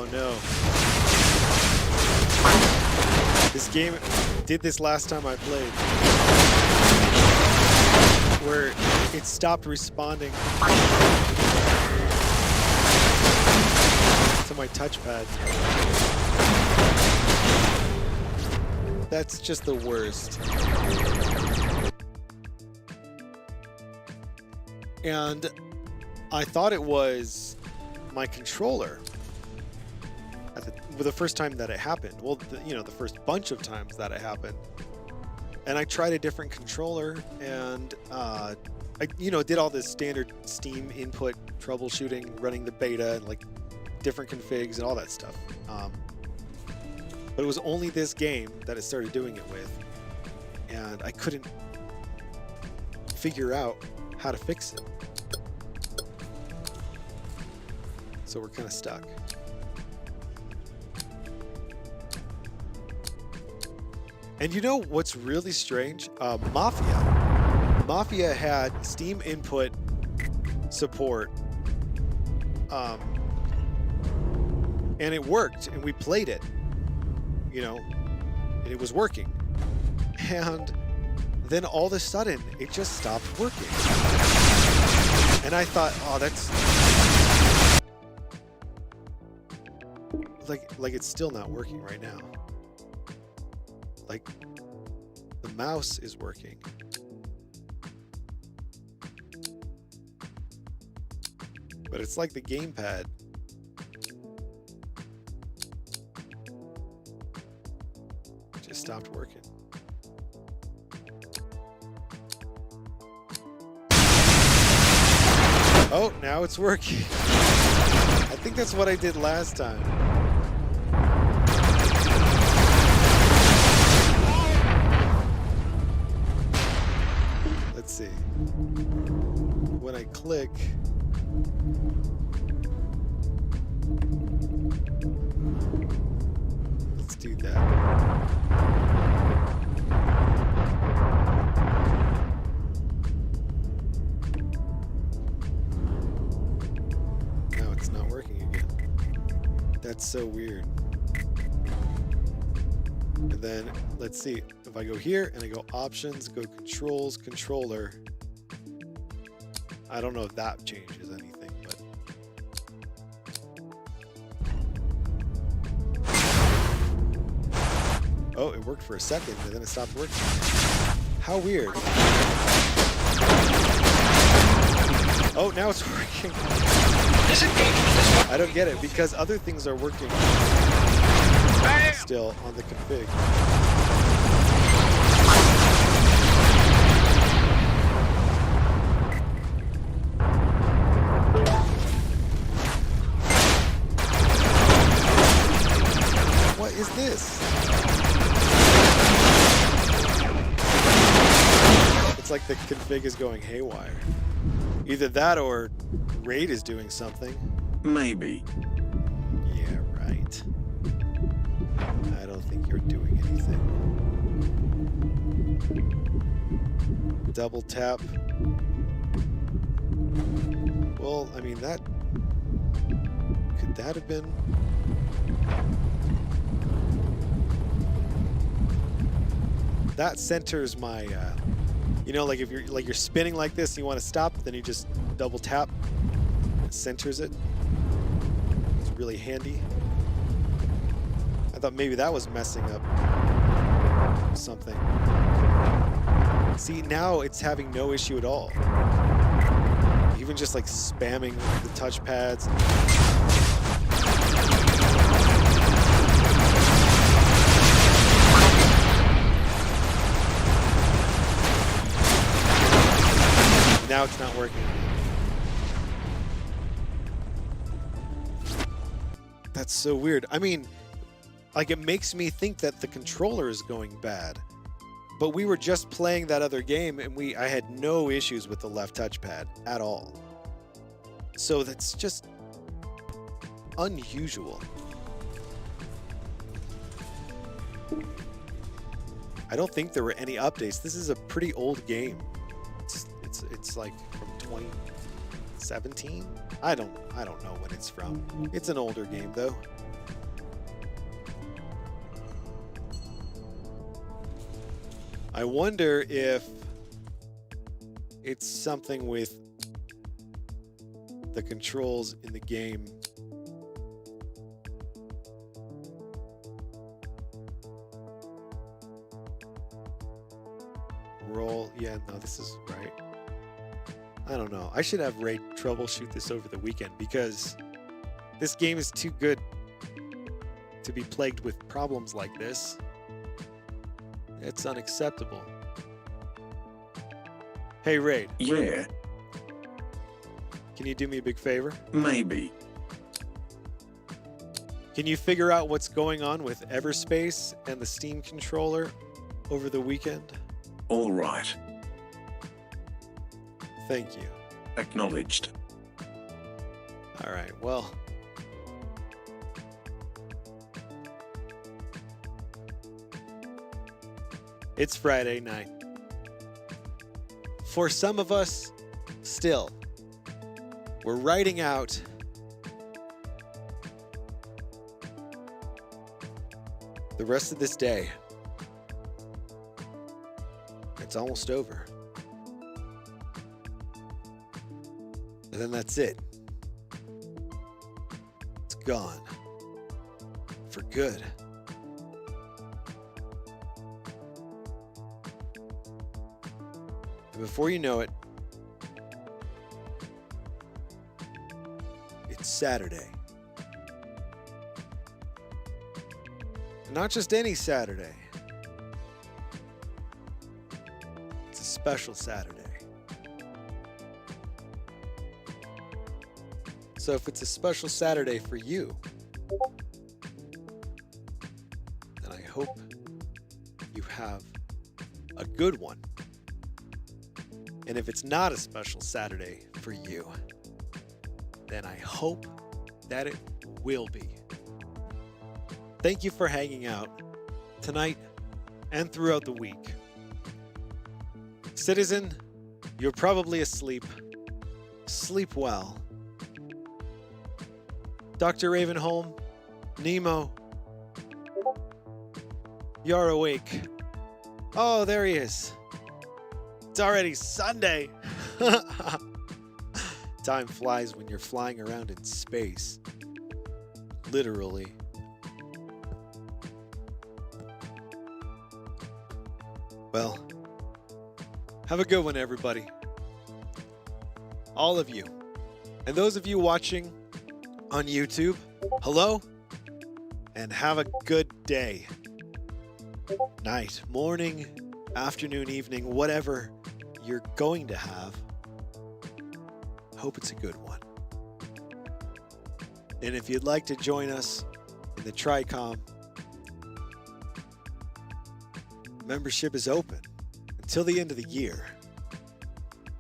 Oh no. This game did this last time I played, where it stopped responding to my touchpad. That's just the worst. And I thought it was my controller the first time that it happened. Well, the first bunch of times that it happened. And I tried a different controller, and I did all this standard Steam input troubleshooting, running the beta and like different configs and all that stuff. But it was only this game that it started doing it with, and I couldn't figure out how to fix it. So we're kind of stuck. And you know what's really strange? Mafia had Steam input support, and it worked, and we played it, and it was working. And then all of a sudden, it just stopped working. And I thought, oh, that's like it's still not working right now. Like, the mouse is working. But it's like the gamepad. Just stopped working. Oh, now it's working. I think that's what I did last time. Let's see. When I click, let's do that. Now it's not working again. That's so weird. And then let's see, if I go here and I go options, go controls, controller, I don't know if that changes anything, but oh, it worked for a second and then it stopped working. How weird. Oh, now it's working. I don't get it because other things are working still on the config. What is this? It's like the config is going haywire. Either that or RAID is doing something. Maybe. Yeah, right. I don't think you're doing anything. Double tap. Well, I mean, that... Could that have been... That centers my... like if you're spinning like this and you want to stop, then you just double tap. It centers it. It's really handy. I thought maybe that was messing up something. See, now it's having no issue at all. Even just like spamming the touchpads. Now it's not working. That's so weird. I mean, like, it makes me think that the controller is going bad. But we were just playing that other game and I had no issues with the left touchpad at all. So that's just unusual. I don't think there were any updates. This is a pretty old game. It's like from 2017, I don't know when it's from. It's an older game though. I wonder if it's something with the controls in the game. Roll. Yeah, no, this is right. I don't know. I should have Ray troubleshoot this over the weekend because this game is too good to be plagued with problems like this. It's unacceptable. Hey, Raid. Yeah, Can you do me a big favor? maybe. Can you figure out what's going on with Everspace and the Steam controller over the weekend? All right. Thank you. Acknowledged. All right, well. It's Friday night. For some of us, still, we're writing out the rest of this day. It's almost over. And then that's it. It's gone. For good. And before you know it, it's Saturday. And not just any Saturday. It's a special Saturday. So if it's a special Saturday for you, then I hope you have a good one. And if it's not a special Saturday for you, then I hope that it will be. Thank you for hanging out tonight and throughout the week. Citizen, you're probably asleep. Sleep well. Dr. Ravenholm, Nemo, you're awake. Oh, there he is. It's already Sunday. Time flies when you're flying around in space. Literally. Well, have a good one, everybody. All of you. And those of you watching on YouTube, hello, and have a good day, night, morning, afternoon, evening, whatever you're going to have. Hope it's a good one. And if you'd like to join us in the TRICOM, membership is open until the end of the year.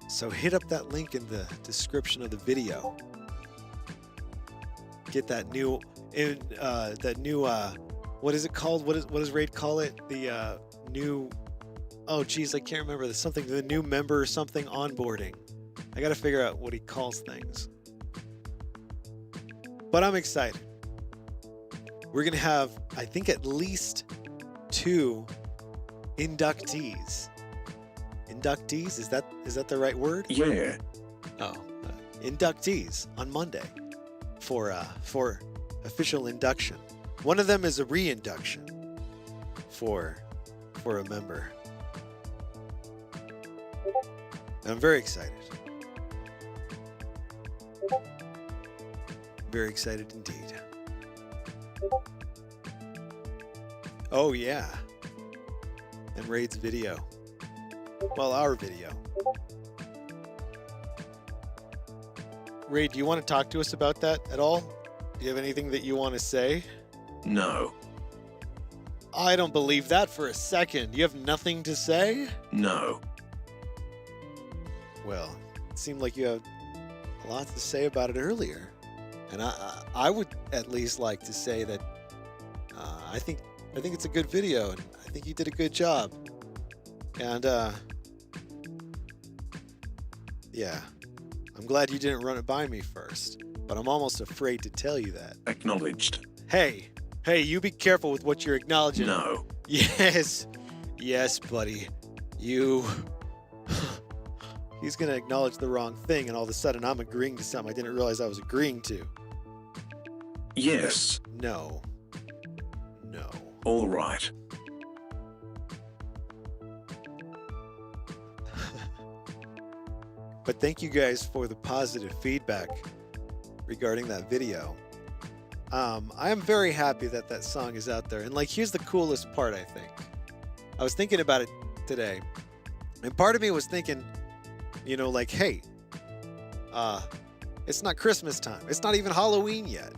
So hit up that link in the description of the video. Get that new, what is it called? What does Raid call it? The new, oh geez, I can't remember. There's something, the new member or something onboarding. I got to figure out what he calls things. But I'm excited. We're going to have, I think, at least 2 inductees. Inductees? Is that the right word? Yeah. Oh, inductees on Monday for official induction. One of them is a reinduction for a member. I'm very excited. Very excited indeed. Oh yeah. And Raid's video. Well, our video. Raid, do you want to talk to us about that at all? Do you have anything that you want to say? No. I don't believe that for a second. You have nothing to say? No. Well, it seemed like you had a lot to say about it earlier. And I would at least like to say that I think it's a good video, and I think you did a good job. And yeah, I'm glad you didn't run it by me first, but I'm almost afraid to tell you that. Acknowledged. Hey, you be careful with what you're acknowledging. No. Yes, buddy. You. He's gonna acknowledge the wrong thing, and all of a sudden I'm agreeing to something I didn't realize I was agreeing to. Yes. No. All right. But thank you guys for the positive feedback regarding that video. I am very happy that that song is out there. And like, here's the coolest part, I think. I was thinking about it today, and part of me was thinking, you know, like, hey, it's not Christmas time. It's not even Halloween yet.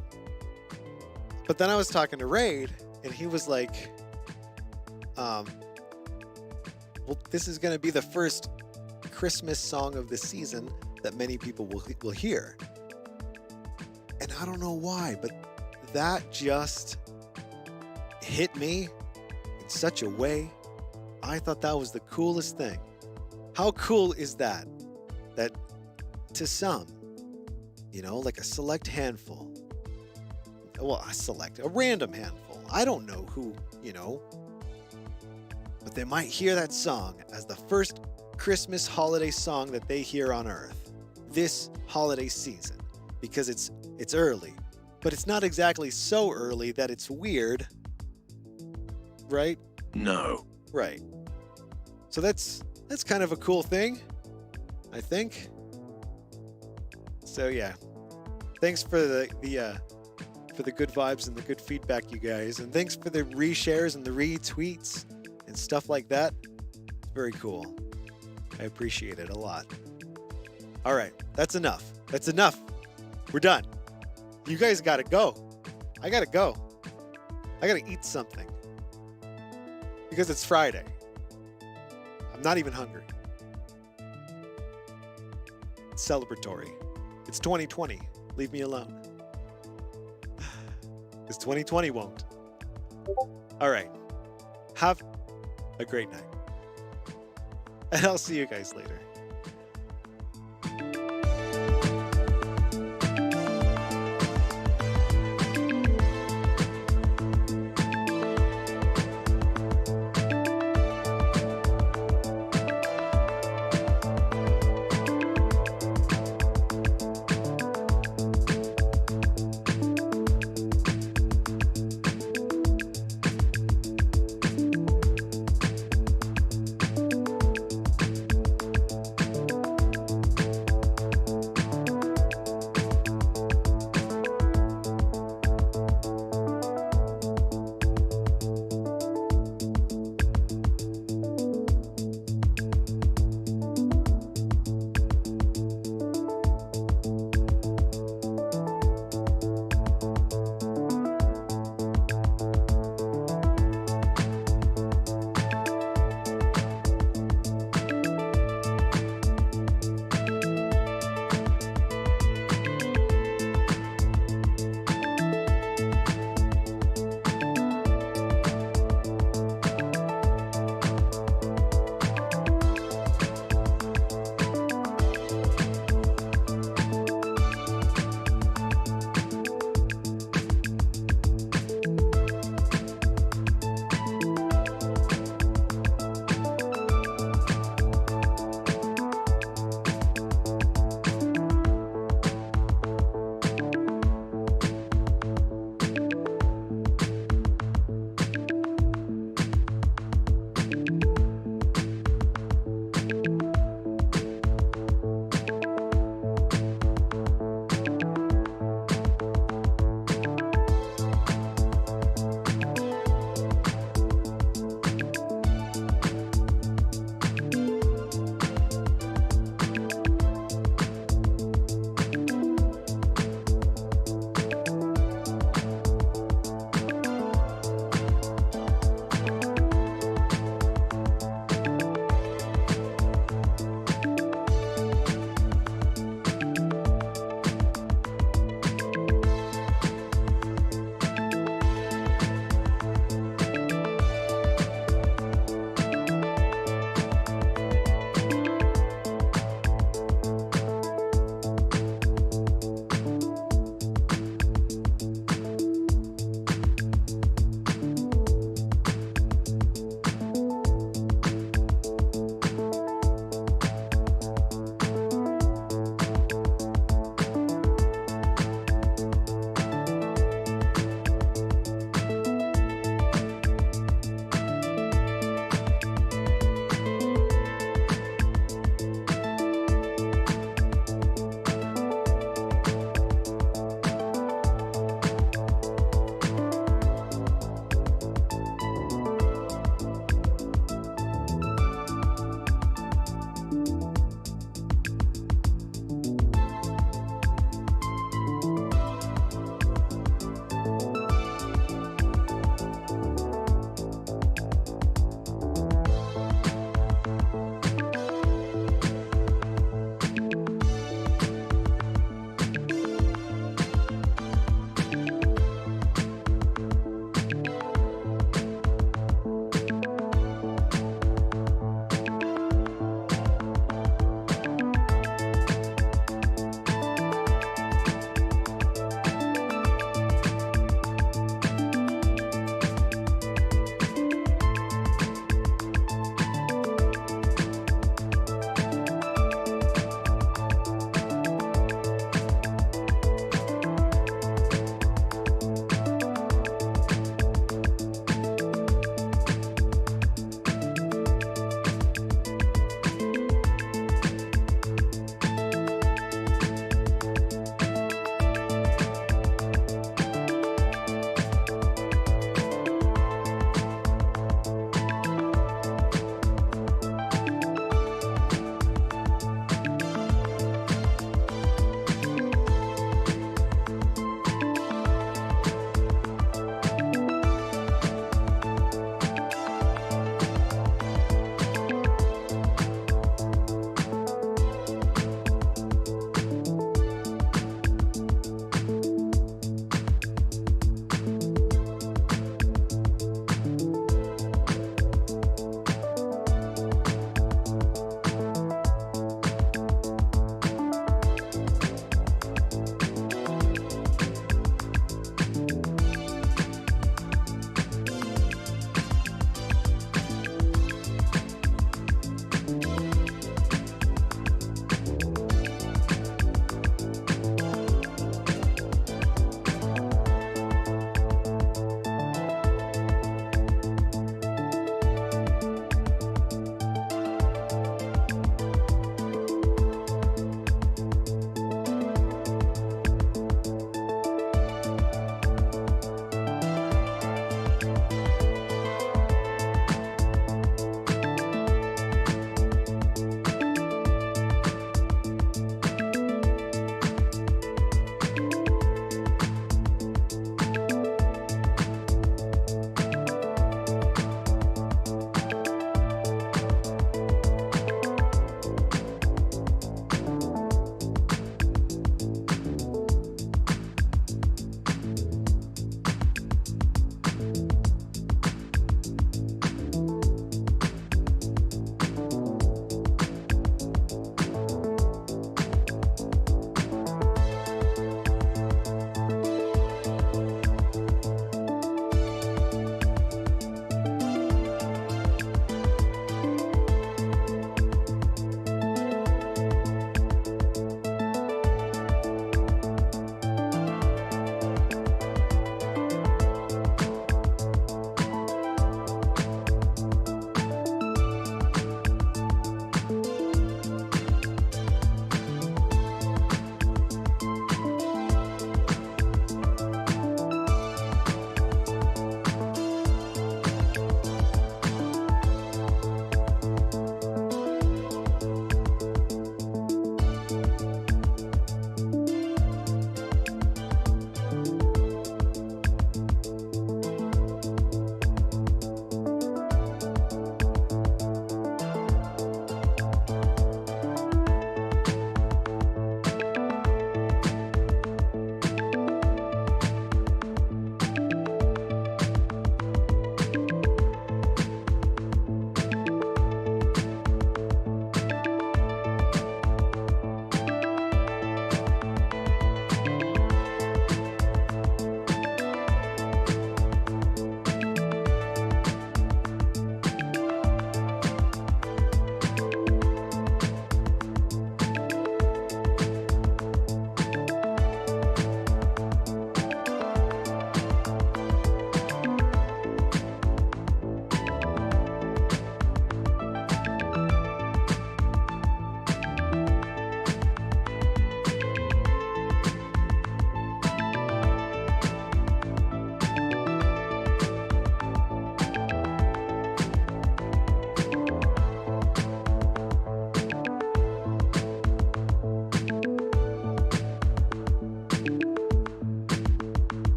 But then I was talking to Raid, and he was like, well, this is going to be the first Christmas song of the season that many people will hear. And I don't know why, but that just hit me in such a way. I thought that was the coolest thing. How cool is that? That to some, you know, like a select handful, well, a random handful, I don't know who, you know, but they might hear that song as the first Christmas holiday song that they hear on Earth this holiday season, because it's early, but it's not exactly so early that it's weird, right? No. Right. So that's kind of a cool thing, I think. So yeah, thanks for the good vibes and the good feedback, you guys, and thanks for the reshares and the retweets and stuff like that. It's very cool. I appreciate it a lot. All right, that's enough. We're done. You guys gotta go. I gotta go. I gotta eat something because it's Friday. I'm not even hungry. It's celebratory. It's 2020. Leave me alone. Because 2020 won't. All right. Have a great night. And I'll see you guys later.